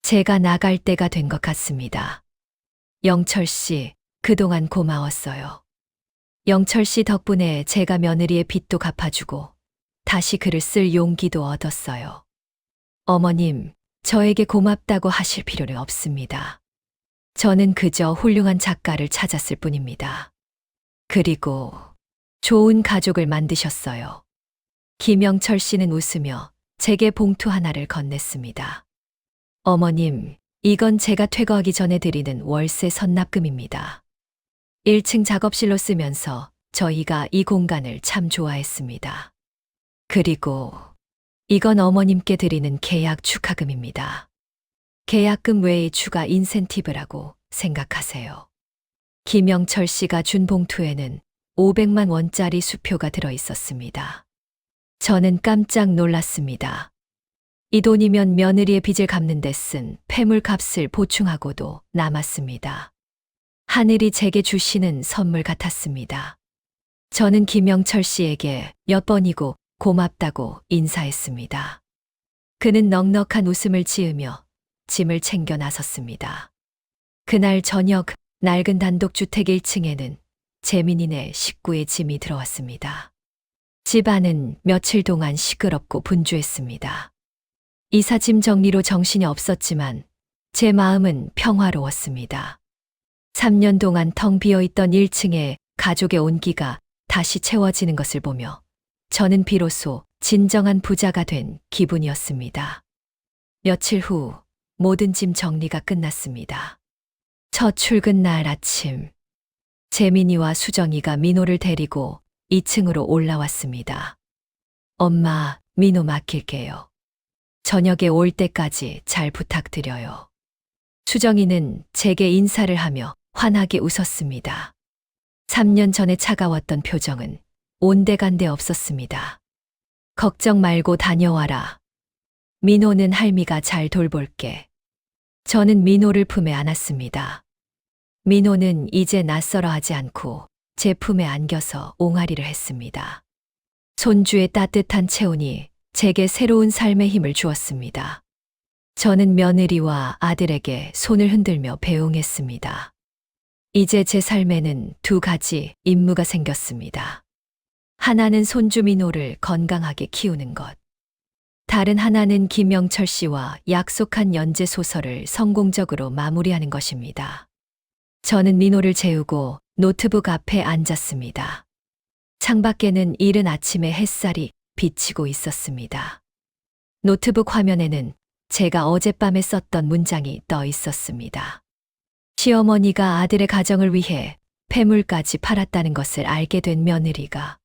제가 나갈 때가 된 것 같습니다. 영철 씨, 그동안 고마웠어요. 영철 씨 덕분에 제가 며느리의 빚도 갚아주고 다시 글을 쓸 용기도 얻었어요. 어머님, 저에게 고맙다고 하실 필요는 없습니다. 저는 그저 훌륭한 작가를 찾았을 뿐입니다. 그리고 좋은 가족을 만드셨어요. 김영철 씨는 웃으며 제게 봉투 하나를 건넸습니다. 어머님, 이건 제가 퇴거하기 전에 드리는 월세 선납금입니다. 1층 작업실로 쓰면서 저희가 이 공간을 참 좋아했습니다. 그리고 이건 어머님께 드리는 계약 축하금입니다. 계약금 외의 추가 인센티브라고 생각하세요. 김영철 씨가 준 봉투에는 500만 원짜리 수표가 들어 있었습니다. 저는 깜짝 놀랐습니다. 이 돈이면 며느리의 빚을 갚는 데 쓴 폐물값을 보충하고도 남았습니다. 하늘이 제게 주시는 선물 같았습니다. 저는 김영철 씨에게 몇 번이고 고맙다고 인사했습니다. 그는 넉넉한 웃음을 지으며 짐을 챙겨 나섰습니다. 그날 저녁 낡은 단독주택 1층에는 재민이네 식구의 짐이 들어왔습니다. 집안은 며칠 동안 시끄럽고 분주했습니다. 이사 짐 정리로 정신이 없었지만 제 마음은 평화로웠습니다. 3년 동안 텅 비어있던 1층에 가족의 온기가 다시 채워지는 것을 보며 저는 비로소 진정한 부자가 된 기분이었습니다. 며칠 후 모든 짐 정리가 끝났습니다. 첫 출근 날 아침, 재민이와 수정이가 민호를 데리고 2층으로 올라왔습니다. 엄마, 민호 맡길게요. 저녁에 올 때까지 잘 부탁드려요. 수정이는 제게 인사를 하며 환하게 웃었습니다. 3년 전에 차가웠던 표정은 온데간데 없었습니다. 걱정 말고 다녀와라. 민호는 할미가 잘 돌볼게. 저는 민호를 품에 안았습니다. 민호는 이제 낯설어하지 않고 제 품에 안겨서 옹알이를 했습니다. 손주의 따뜻한 체온이 제게 새로운 삶의 힘을 주었습니다. 저는 며느리와 아들에게 손을 흔들며 배웅했습니다. 이제 제 삶에는 2가지 임무가 생겼습니다. 하나는 손주 민호를 건강하게 키우는 것. 다른 하나는 김영철 씨와 약속한 연재 소설을 성공적으로 마무리하는 것입니다. 저는 민호를 재우고 노트북 앞에 앉았습니다. 창밖에는 이른 아침의 햇살이 비치고 있었습니다. 노트북 화면에는 제가 어젯밤에 썼던 문장이 떠 있었습니다. 시어머니가 아들의 가정을 위해 폐물까지 팔았다는 것을 알게 된 며느리가.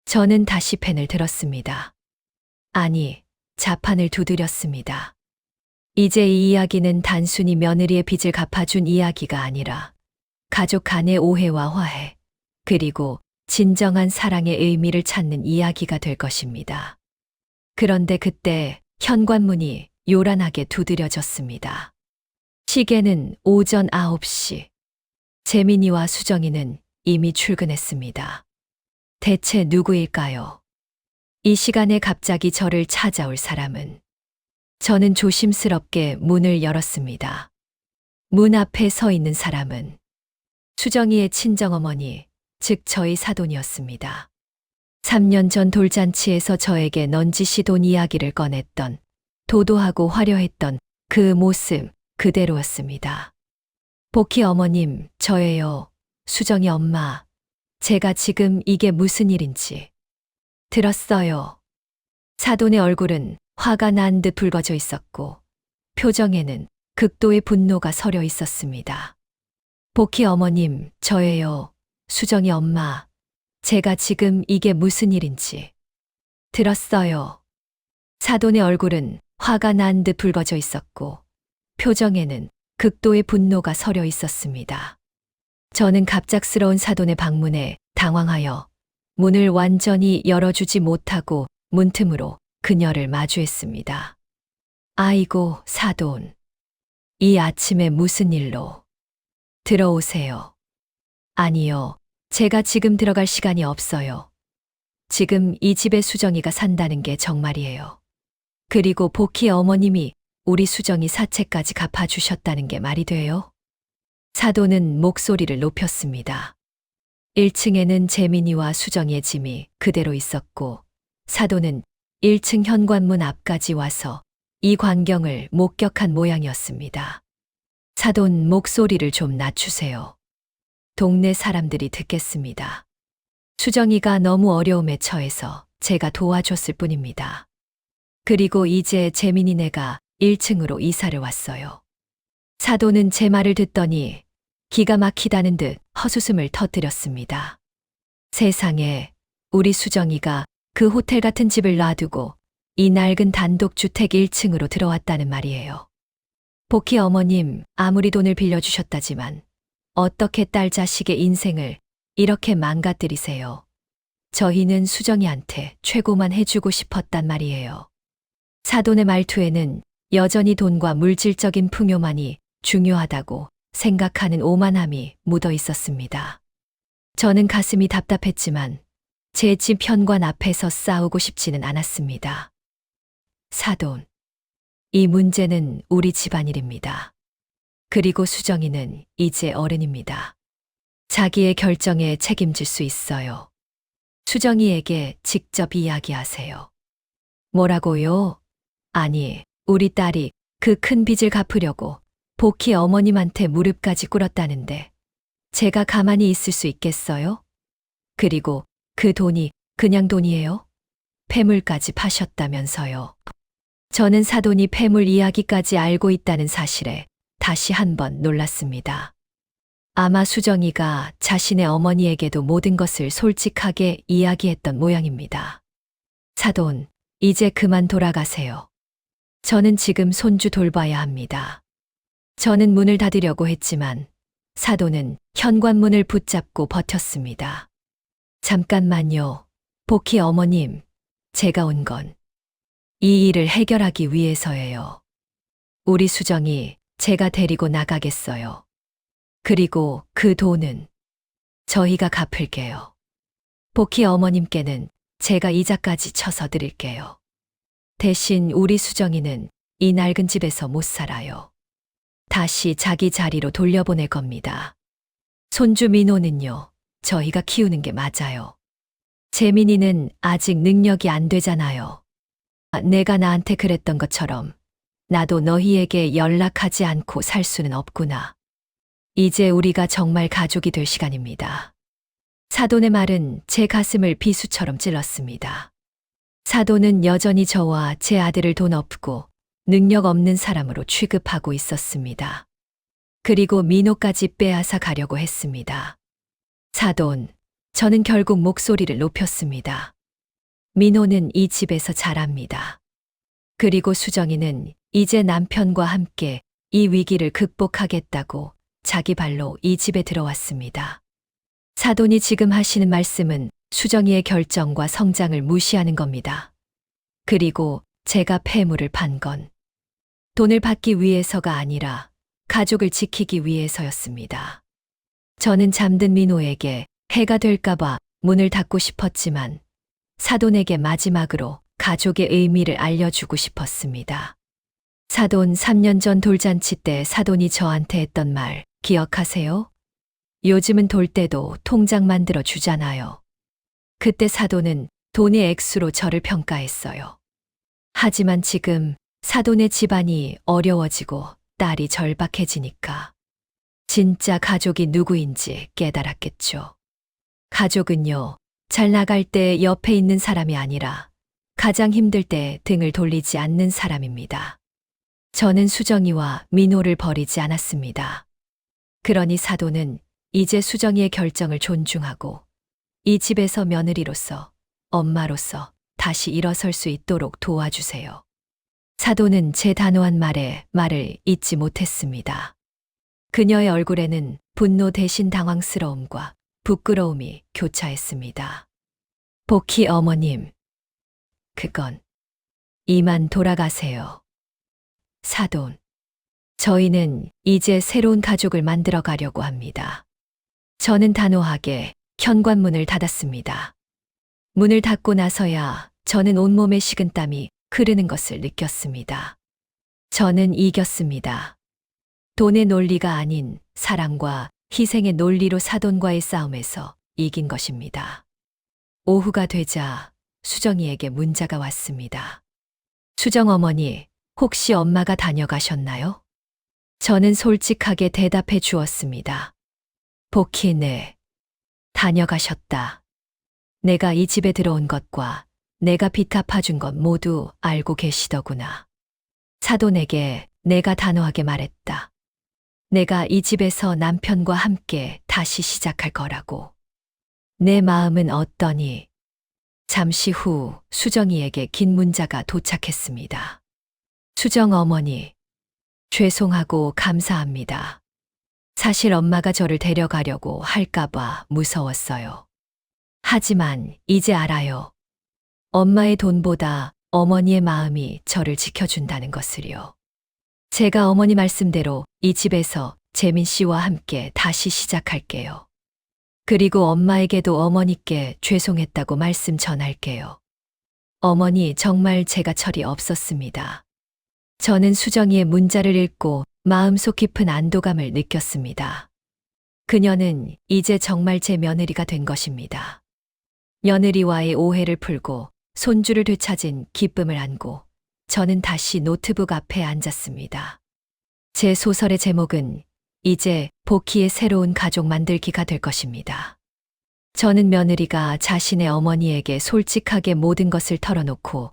저는 다시 펜을 들었습니다. 아니, 자판을 두드렸습니다. 이제 이 이야기는 단순히 며느리의 빚을 갚아준 이야기가 아니라 가족 간의 오해와 화해, 그리고 진정한 사랑의 의미를 찾는 이야기가 될 것입니다. 그런데 그때 현관문이 요란하게 두드려졌습니다. 시계는 오전 9시. 재민이와 수정이는 이미 출근했습니다. 대체 누구일까요? 이 시간에 갑자기 저를 찾아올 사람은. 저는 조심스럽게 문을 열었습니다. 문 앞에 서 있는 사람은 수정이의 친정어머니, 즉 저희 사돈이었습니다. 3년 전 돌잔치에서 저에게 넌지시 돈 이야기를 꺼냈던, 도도하고 화려했던 그 모습 그대로였습니다. 복희 어머님, 저예요. 수정이 엄마. 제가 지금 이게 무슨 일인지 들었어요. 사돈의 얼굴은 화가 난 듯 붉어져 있었고 표정에는 극도의 분노가 서려 있었습니다. 복희 어머님, 저예요. 수정이 엄마. 제가 지금 이게 무슨 일인지 들었어요. 사돈의 얼굴은 화가 난 듯 붉어져 있었고 표정에는 극도의 분노가 서려 있었습니다. 저는 갑작스러운 사돈의 방문에 당황하여 문을 완전히 열어주지 못하고 문틈으로 그녀를 마주했습니다. 아이고, 사돈. 이 아침에 무슨 일로? 들어오세요. 아니요. 제가 지금 들어갈 시간이 없어요. 지금 이 집에 수정이가 산다는 게 정말이에요. 그리고 복희 어머님이 우리 수정이 사채까지 갚아주셨다는 게 말이 돼요? 사돈은 목소리를 높였습니다. 1층에는 재민이와 수정이의 짐이 그대로 있었고 사돈은 1층 현관문 앞까지 와서 이 광경을 목격한 모양이었습니다. 사돈, 목소리를 좀 낮추세요. 동네 사람들이 듣겠습니다. 수정이가 너무 어려움에 처해서 제가 도와줬을 뿐입니다. 그리고 이제 재민이네가 1층으로 이사를 왔어요. 사돈은 제 말을 듣더니 기가 막히다는 듯 헛웃음을 터뜨렸습니다. 세상에, 우리 수정이가 그 호텔 같은 집을 놔두고 이 낡은 단독주택 1층으로 들어왔다는 말이에요. 복희 어머님, 아무리 돈을 빌려주셨다지만 어떻게 딸 자식의 인생을 이렇게 망가뜨리세요? 저희는 수정이한테 최고만 해주고 싶었단 말이에요. 사돈의 말투에는 여전히 돈과 물질적인 풍요만이 중요하다고 생각하는 오만함이 묻어 있었습니다. 저는 가슴이 답답했지만 제 집 현관 앞에서 싸우고 싶지는 않았습니다. 사돈, 이 문제는 우리 집안일입니다. 그리고 수정이는 이제 어른입니다. 자기의 결정에 책임질 수 있어요. 수정이에게 직접 이야기하세요. 뭐라고요? 아니, 우리 딸이 그 큰 빚을 갚으려고 복희 어머님한테 무릎까지 꿇었다는데 제가 가만히 있을 수 있겠어요? 그리고 그 돈이 그냥 돈이에요? 폐물까지 파셨다면서요. 저는 사돈이 폐물 이야기까지 알고 있다는 사실에 다시 한번 놀랐습니다. 아마 수정이가 자신의 어머니에게도 모든 것을 솔직하게 이야기했던 모양입니다. 사돈, 이제 그만 돌아가세요. 저는 지금 손주 돌봐야 합니다. 저는 문을 닫으려고 했지만 사돈은 현관문을 붙잡고 버텼습니다. 잠깐만요. 복희 어머님, 제가 온 건 이 일을 해결하기 위해서예요. 우리 수정이 제가 데리고 나가겠어요. 그리고 그 돈은 저희가 갚을게요. 복희 어머님께는 제가 이자까지 쳐서 드릴게요. 대신 우리 수정이는 이 낡은 집에서 못 살아요. 다시 자기 자리로 돌려보낼 겁니다. 손주 민호는요, 저희가 키우는 게 맞아요. 재민이는 아직 능력이 안 되잖아요. 내가 나한테 그랬던 것처럼 나도 너희에게 연락하지 않고 살 수는 없구나. 이제 우리가 정말 가족이 될 시간입니다. 사돈의 말은 제 가슴을 비수처럼 찔렀습니다. 사돈은 여전히 저와 제 아들을 돈 없고 능력 없는 사람으로 취급하고 있었습니다. 그리고 민호까지 빼앗아 가려고 했습니다. 사돈, 저는 결국 목소리를 높였습니다. 민호는 이 집에서 자랍니다. 그리고 수정이는 이제 남편과 함께 이 위기를 극복하겠다고 자기 발로 이 집에 들어왔습니다. 사돈이 지금 하시는 말씀은 수정이의 결정과 성장을 무시하는 겁니다. 그리고 제가 폐물을 판 건 돈을 받기 위해서가 아니라 가족을 지키기 위해서였습니다. 저는 잠든 민호에게 해가 될까봐 문을 닫고 싶었지만 사돈에게 마지막으로 가족의 의미를 알려주고 싶었습니다. 사돈, 3년 전 돌잔치 때 사돈이 저한테 했던 말 기억하세요? 요즘은 돌 때도 통장 만들어 주잖아요. 그때 사돈은 돈의 액수로 저를 평가했어요. 하지만 지금 사돈의 집안이 어려워지고 딸이 절박해지니까 진짜 가족이 누구인지 깨달았겠죠. 가족은요, 잘 나갈 때 옆에 있는 사람이 아니라 가장 힘들 때 등을 돌리지 않는 사람입니다. 저는 수정이와 민호를 버리지 않았습니다. 그러니 사돈은 이제 수정이의 결정을 존중하고 이 집에서 며느리로서, 엄마로서 다시 일어설 수 있도록 도와주세요. 사돈은 제 단호한 말에 말을 잇지 못했습니다. 그녀의 얼굴에는 분노 대신 당황스러움과 부끄러움이 교차했습니다. 복희 어머님, 그건 이만 돌아가세요. 사돈, 저희는 이제 새로운 가족을 만들어 가려고 합니다. 저는 단호하게 현관문을 닫았습니다. 문을 닫고 나서야 저는 온몸에 식은땀이 흐르는 것을 느꼈습니다. 저는 이겼습니다. 돈의 논리가 아닌 사랑과 희생의 논리로 사돈과의 싸움에서 이긴 것입니다. 오후가 되자 수정이에게 문자가 왔습니다. 수정 어머니, 혹시 엄마가 다녀가셨나요? 저는 솔직하게 대답해 주었습니다. 복희, 네. 다녀가셨다. 내가 이 집에 들어온 것과 내가 빚 갚아준 것 모두 알고 계시더구나. 사돈에게 내가 단호하게 말했다. 내가 이 집에서 남편과 함께 다시 시작할 거라고. 내 마음은 어떠니? 잠시 후 수정이에게 긴 문자가 도착했습니다. 수정 어머니, 죄송하고 감사합니다. 사실 엄마가 저를 데려가려고 할까봐 무서웠어요. 하지만 이제 알아요. 엄마의 돈보다 어머니의 마음이 저를 지켜준다는 것을요. 제가 어머니 말씀대로 이 집에서 재민 씨와 함께 다시 시작할게요. 그리고 엄마에게도 어머니께 죄송했다고 말씀 전할게요. 어머니, 정말 제가 철이 없었습니다. 저는 수정이의 문자를 읽고 마음속 깊은 안도감을 느꼈습니다. 그녀는 이제 정말 제 며느리가 된 것입니다. 며느리와의 오해를 풀고 손주를 되찾은 기쁨을 안고 저는 다시 노트북 앞에 앉았습니다. 제 소설의 제목은 이제 복희의 새로운 가족 만들기가 될 것입니다. 저는 며느리가 자신의 어머니에게 솔직하게 모든 것을 털어놓고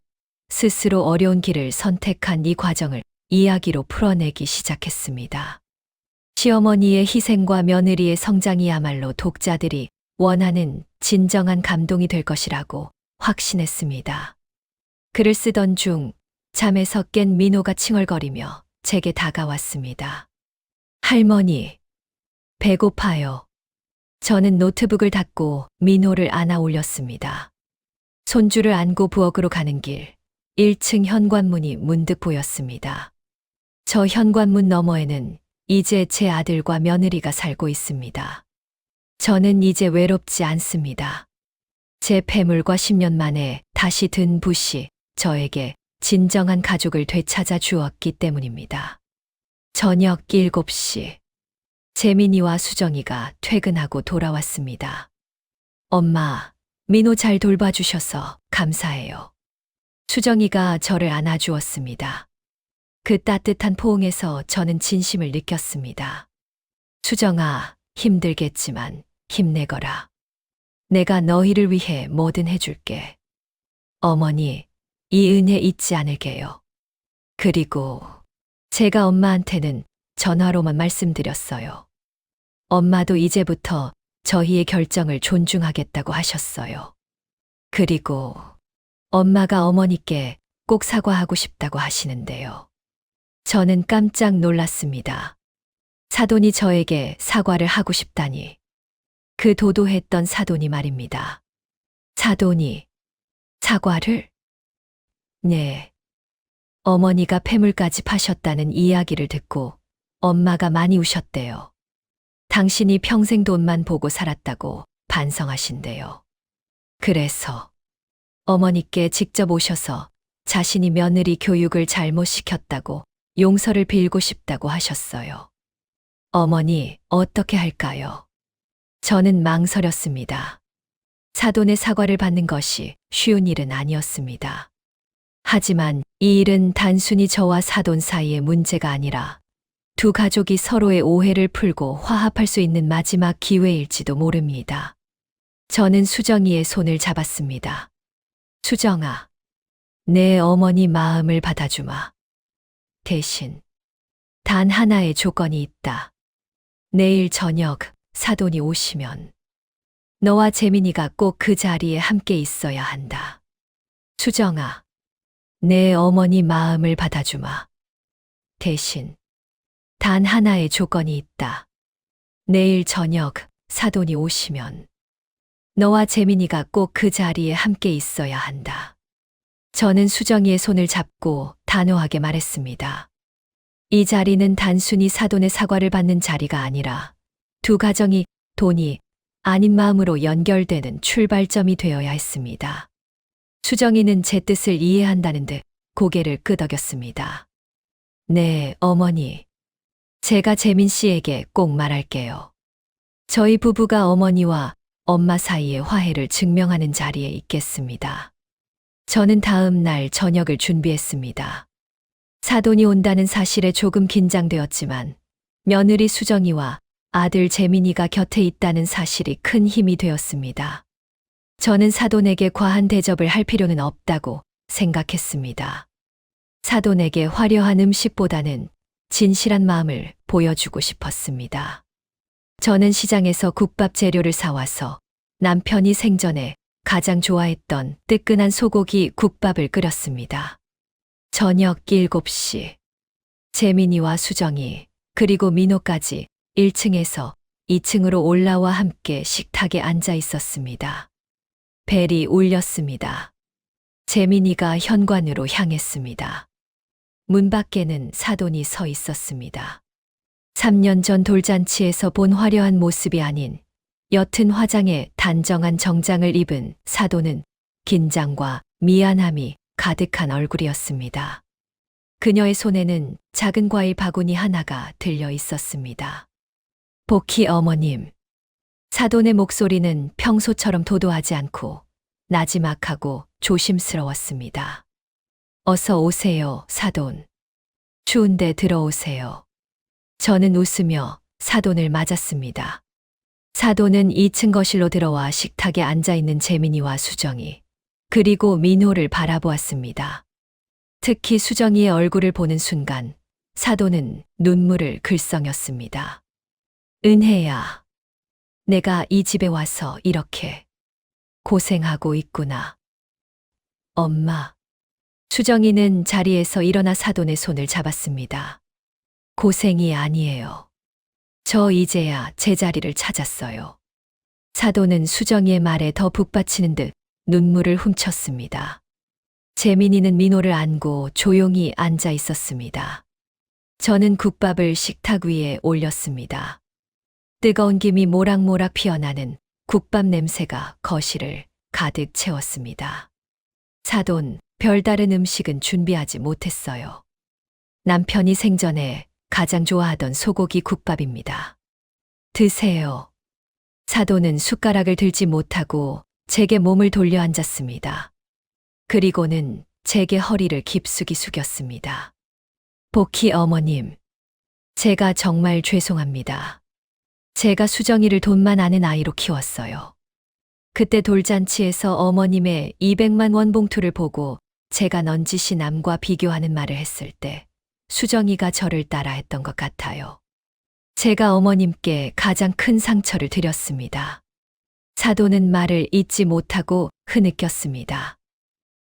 스스로 어려운 길을 선택한 이 과정을 이야기로 풀어내기 시작했습니다. 시어머니의 희생과 며느리의 성장이야말로 독자들이 원하는 진정한 감동이 될 것이라고 확신했습니다. 글을 쓰던 중 잠에서 깬 민호가 칭얼거리며 제게 다가왔습니다. 할머니, 배고파요. 저는 노트북을 닫고 민호를 안아 올렸습니다. 손주를 안고 부엌으로 가는 길, 1층 현관문이 문득 보였습니다. 저 현관문 너머에는 이제 제 아들과 며느리가 살고 있습니다. 저는 이제 외롭지 않습니다. 제 폐물과 10년 만에 다시 든 붓이 저에게 진정한 가족을 되찾아 주었기 때문입니다. 저녁 7시, 재민이와 수정이가 퇴근하고 돌아왔습니다. 엄마, 민호 잘 돌봐주셔서 감사해요. 수정이가 저를 안아주었습니다. 그 따뜻한 포옹에서 저는 진심을 느꼈습니다. 수정아, 힘들겠지만 힘내거라. 내가 너희를 위해 뭐든 해줄게. 어머니, 이 은혜 잊지 않을게요. 그리고 제가 엄마한테는 전화로만 말씀드렸어요. 엄마도 이제부터 저희의 결정을 존중하겠다고 하셨어요. 그리고 엄마가 어머니께 꼭 사과하고 싶다고 하시는데요. 저는 깜짝 놀랐습니다. 사돈이 저에게 사과를 하고 싶다니. 그 도도했던 사돈이 말입니다. 사돈이 사과를? 네. 어머니가 폐물까지 파셨다는 이야기를 듣고 엄마가 많이 우셨대요. 당신이 평생 돈만 보고 살았다고 반성하신대요. 그래서 어머니께 직접 오셔서 자신이 며느리 교육을 잘못 시켰다고 용서를 빌고 싶다고 하셨어요. 어머니, 어떻게 할까요? 저는 망설였습니다. 사돈의 사과를 받는 것이 쉬운 일은 아니었습니다. 하지만 이 일은 단순히 저와 사돈 사이의 문제가 아니라 두 가족이 서로의 오해를 풀고 화합할 수 있는 마지막 기회일지도 모릅니다. 저는 수정이의 손을 잡았습니다. 수정아, 내 어머니 마음을 받아주마. 대신 단 하나의 조건이 있다. 내일 저녁 사돈이 오시면 너와 재민이가 꼭 그 자리에 함께 있어야 한다. 수정아, 내 어머니 마음을 받아주마. 대신 단 하나의 조건이 있다. 내일 저녁 사돈이 오시면 너와 재민이가 꼭 그 자리에 함께 있어야 한다. 저는 수정이의 손을 잡고 단호하게 말했습니다. 이 자리는 단순히 사돈의 사과를 받는 자리가 아니라 두 가정이 돈이 아닌 마음으로 연결되는 출발점이 되어야 했습니다. 수정이는 제 뜻을 이해한다는 듯 고개를 끄덕였습니다. 네, 어머니. 제가 재민 씨에게 꼭 말할게요. 저희 부부가 어머니와 엄마 사이의 화해를 증명하는 자리에 있겠습니다. 저는 다음 날 저녁을 준비했습니다. 사돈이 온다는 사실에 조금 긴장되었지만 며느리 수정이와 아들 재민이가 곁에 있다는 사실이 큰 힘이 되었습니다. 저는 사돈에게 과한 대접을 할 필요는 없다고 생각했습니다. 사돈에게 화려한 음식보다는 진실한 마음을 보여주고 싶었습니다. 저는 시장에서 국밥 재료를 사와서 남편이 생전에 가장 좋아했던 뜨끈한 소고기 국밥을 끓였습니다. 저녁 7시. 재민이와 수정이 그리고 민호까지 1층에서 2층으로 올라와 함께 식탁에 앉아 있었습니다. 벨이 울렸습니다. 재민이가 현관으로 향했습니다. 문 밖에는 사돈이 서 있었습니다. 3년 전 돌잔치에서 본 화려한 모습이 아닌 옅은 화장에 단정한 정장을 입은 사돈은 긴장과 미안함이 가득한 얼굴이었습니다. 그녀의 손에는 작은 과일 바구니 하나가 들려 있었습니다. 복희 어머님. 사돈의 목소리는 평소처럼 도도하지 않고 나지막하고 조심스러웠습니다. 어서 오세요, 사돈. 추운데 들어오세요. 저는 웃으며 사돈을 맞았습니다. 사돈은 2층 거실로 들어와 식탁에 앉아 있는 재민이와 수정이, 그리고 민호를 바라보았습니다. 특히 수정이의 얼굴을 보는 순간 사돈은 눈물을 글썽였습니다. 은혜야, 내가 이 집에 와서 이렇게 고생하고 있구나. 엄마. 수정이는 자리에서 일어나 사돈의 손을 잡았습니다. 고생이 아니에요. 저 이제야 제 자리를 찾았어요. 사돈은 수정이의 말에 더 북받치는 듯 눈물을 훔쳤습니다. 재민이는 민호를 안고 조용히 앉아 있었습니다. 저는 국밥을 식탁 위에 올렸습니다. 뜨거운 김이 모락모락 피어나는 국밥 냄새가 거실을 가득 채웠습니다. 사돈, 별다른 음식은 준비하지 못했어요. 남편이 생전에 가장 좋아하던 소고기 국밥입니다. 드세요. 사돈은 숟가락을 들지 못하고 제게 몸을 돌려 앉았습니다. 그리고는 제게 허리를 깊숙이 숙였습니다. 복희 어머님, 제가 정말 죄송합니다. 제가 수정이를 돈만 아는 아이로 키웠어요. 그때 돌잔치에서 어머님의 200만 원 봉투를 보고 제가 넌지시 남과 비교하는 말을 했을 때 수정이가 저를 따라 했던 것 같아요. 제가 어머님께 가장 큰 상처를 드렸습니다. 사돈은 말을 잊지 못하고 흐느꼈습니다.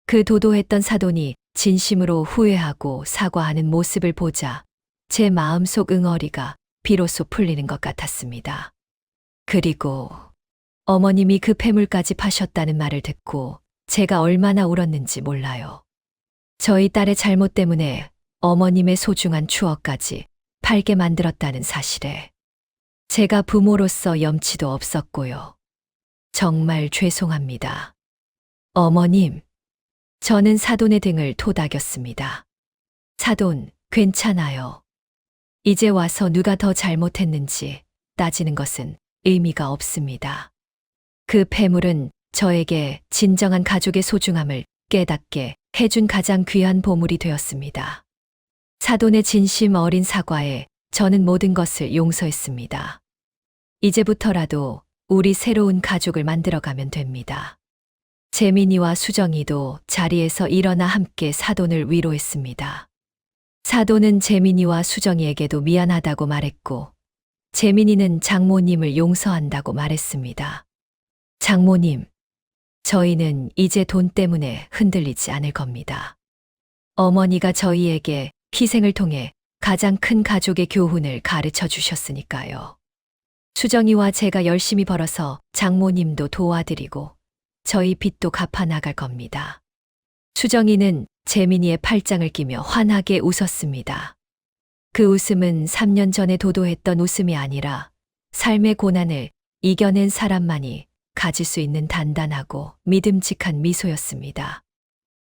그 도도했던 사돈이 진심으로 후회하고 사과하는 모습을 보자 제 마음속 응어리가 비로소 풀리는 것 같았습니다. 그리고 어머님이 그 폐물까지 파셨다는 말을 듣고 제가 얼마나 울었는지 몰라요. 저희 딸의 잘못 때문에 어머님의 소중한 추억까지 팔게 만들었다는 사실에 제가 부모로서 염치도 없었고요. 정말 죄송합니다. 어머님, 저는 사돈의 등을 토닥였습니다. 사돈, 괜찮아요. 이제 와서 누가 더 잘못했는지 따지는 것은 의미가 없습니다. 그 폐물은 저에게 진정한 가족의 소중함을 깨닫게 해준 가장 귀한 보물이 되었습니다. 사돈의 진심 어린 사과에 저는 모든 것을 용서했습니다. 이제부터라도 우리 새로운 가족을 만들어가면 됩니다. 재민이와 수정이도 자리에서 일어나 함께 사돈을 위로했습니다. 사돈은 재민이와 수정이에게도 미안하다고 말했고, 재민이는 장모님을 용서한다고 말했습니다. 장모님, 저희는 이제 돈 때문에 흔들리지 않을 겁니다. 어머니가 저희에게 희생을 통해 가장 큰 가족의 교훈을 가르쳐 주셨으니까요. 수정이와 제가 열심히 벌어서 장모님도 도와드리고 저희 빚도 갚아 나갈 겁니다. 수정이는 재민이의 팔짱을 끼며 환하게 웃었습니다. 그 웃음은 3년 전에 도도했던 웃음이 아니라 삶의 고난을 이겨낸 사람만이 가질 수 있는 단단하고 믿음직한 미소였습니다.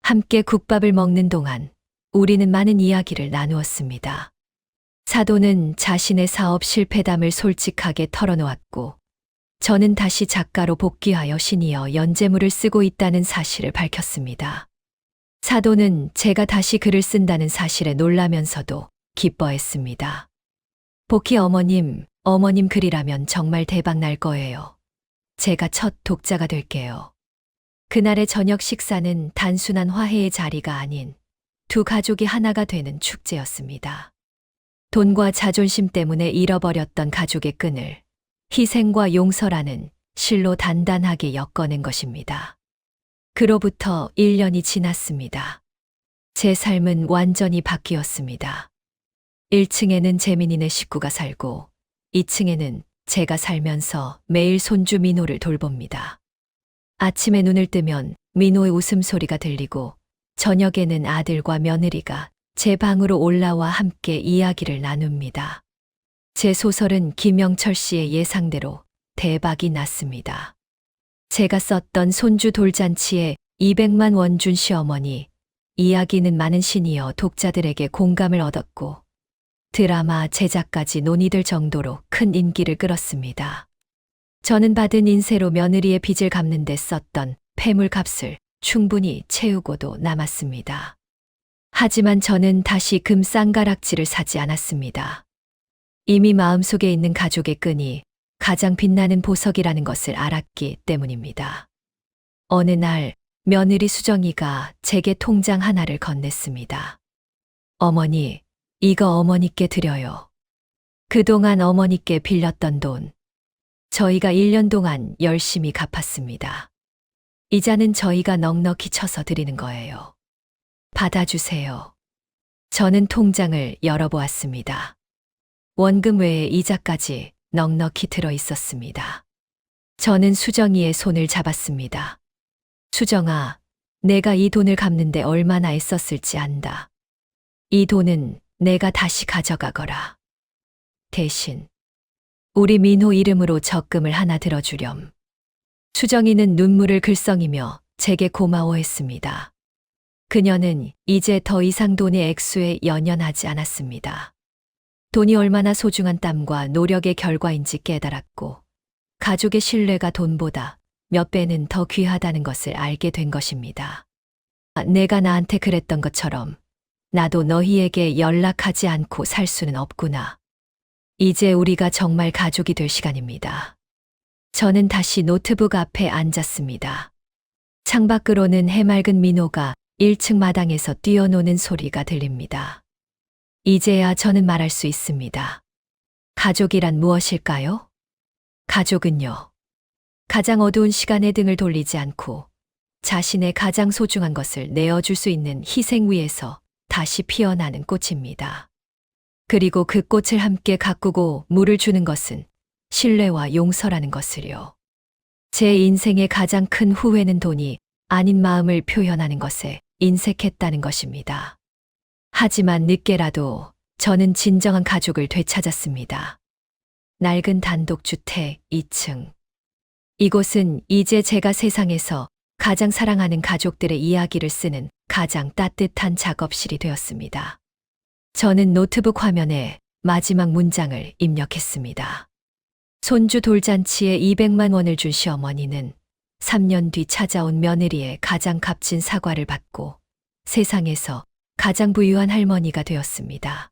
함께 국밥을 먹는 동안 우리는 많은 이야기를 나누었습니다. 사돈은 자신의 사업 실패담을 솔직하게 털어놓았고, 저는 다시 작가로 복귀하여 신이어 연재물을 쓰고 있다는 사실을 밝혔습니다. 사돈은 제가 다시 글을 쓴다는 사실에 놀라면서도 기뻐했습니다. 복희 어머님, 어머님 글이라면 정말 대박 날 거예요. 제가 첫 독자가 될게요. 그날의 저녁 식사는 단순한 화해의 자리가 아닌 두 가족이 하나가 되는 축제였습니다. 돈과 자존심 때문에 잃어버렸던 가족의 끈을 희생과 용서라는 실로 단단하게 엮어낸 것입니다. 그로부터 1년이 지났습니다. 제 삶은 완전히 바뀌었습니다. 1층에는 재민이네 식구가 살고 2층에는 제가 살면서 매일 손주 민호를 돌봅니다. 아침에 눈을 뜨면 민호의 웃음소리가 들리고 저녁에는 아들과 며느리가 제 방으로 올라와 함께 이야기를 나눕니다. 제 소설은 김영철 씨의 예상대로 대박이 났습니다. 제가 썼던 손주 돌잔치에 200만 원 준 시어머니, 이야기는 많은 시니어 독자들에게 공감을 얻었고 드라마 제작까지 논의될 정도로 큰 인기를 끌었습니다. 저는 받은 인세로 며느리의 빚을 갚는 데 썼던 폐물 값을 충분히 채우고도 남았습니다. 하지만 저는 다시 금 쌍가락지를 사지 않았습니다. 이미 마음속에 있는 가족의 끈이 가장 빛나는 보석이라는 것을 알았기 때문입니다. 어느 날 며느리 수정이가 제게 통장 하나를 건넸습니다. 어머니, 이거 어머니께 드려요. 그동안 어머니께 빌렸던 돈, 저희가 1년 동안 열심히 갚았습니다. 이자는 저희가 넉넉히 쳐서 드리는 거예요. 받아주세요. 저는 통장을 열어보았습니다. 원금 외에 이자까지 넉넉히 들어 있었습니다. 저는 수정이의 손을 잡았습니다. 수정아, 내가 이 돈을 갚는데 얼마나 애썼을지 안다. 이 돈은 내가 다시 가져가거라. 대신 우리 민호 이름으로 적금을 하나 들어주렴. 수정이는 눈물을 글썽이며 제게 고마워했습니다. 그녀는 이제 더 이상 돈의 액수에 연연하지 않았습니다. 돈이 얼마나 소중한 땀과 노력의 결과인지 깨달았고, 가족의 신뢰가 돈보다 몇 배는 더 귀하다는 것을 알게 된 것입니다. 내가 나한테 그랬던 것처럼 나도 너희에게 연락하지 않고 살 수는 없구나. 이제 우리가 정말 가족이 될 시간입니다. 저는 다시 노트북 앞에 앉았습니다. 창밖으로는 해맑은 민호가 1층 마당에서 뛰어노는 소리가 들립니다. 이제야 저는 말할 수 있습니다. 가족이란 무엇일까요? 가족은요. 가장 어두운 시간에 등을 돌리지 않고 자신의 가장 소중한 것을 내어줄 수 있는 희생 위에서 다시 피어나는 꽃입니다. 그리고 그 꽃을 함께 가꾸고 물을 주는 것은 신뢰와 용서라는 것을요. 제 인생의 가장 큰 후회는 돈이 아닌 마음을 표현하는 것에 인색했다는 것입니다. 하지만 늦게라도 저는 진정한 가족을 되찾았습니다. 낡은 단독주택 2층. 이곳은 이제 제가 세상에서 가장 사랑하는 가족들의 이야기를 쓰는 가장 따뜻한 작업실이 되었습니다. 저는 노트북 화면에 마지막 문장을 입력했습니다. 손주 돌잔치에 200만 원을 준 시어머니는 3년 뒤 찾아온 며느리의 가장 값진 사과를 받고 세상에서 가장 부유한 할머니가 되었습니다.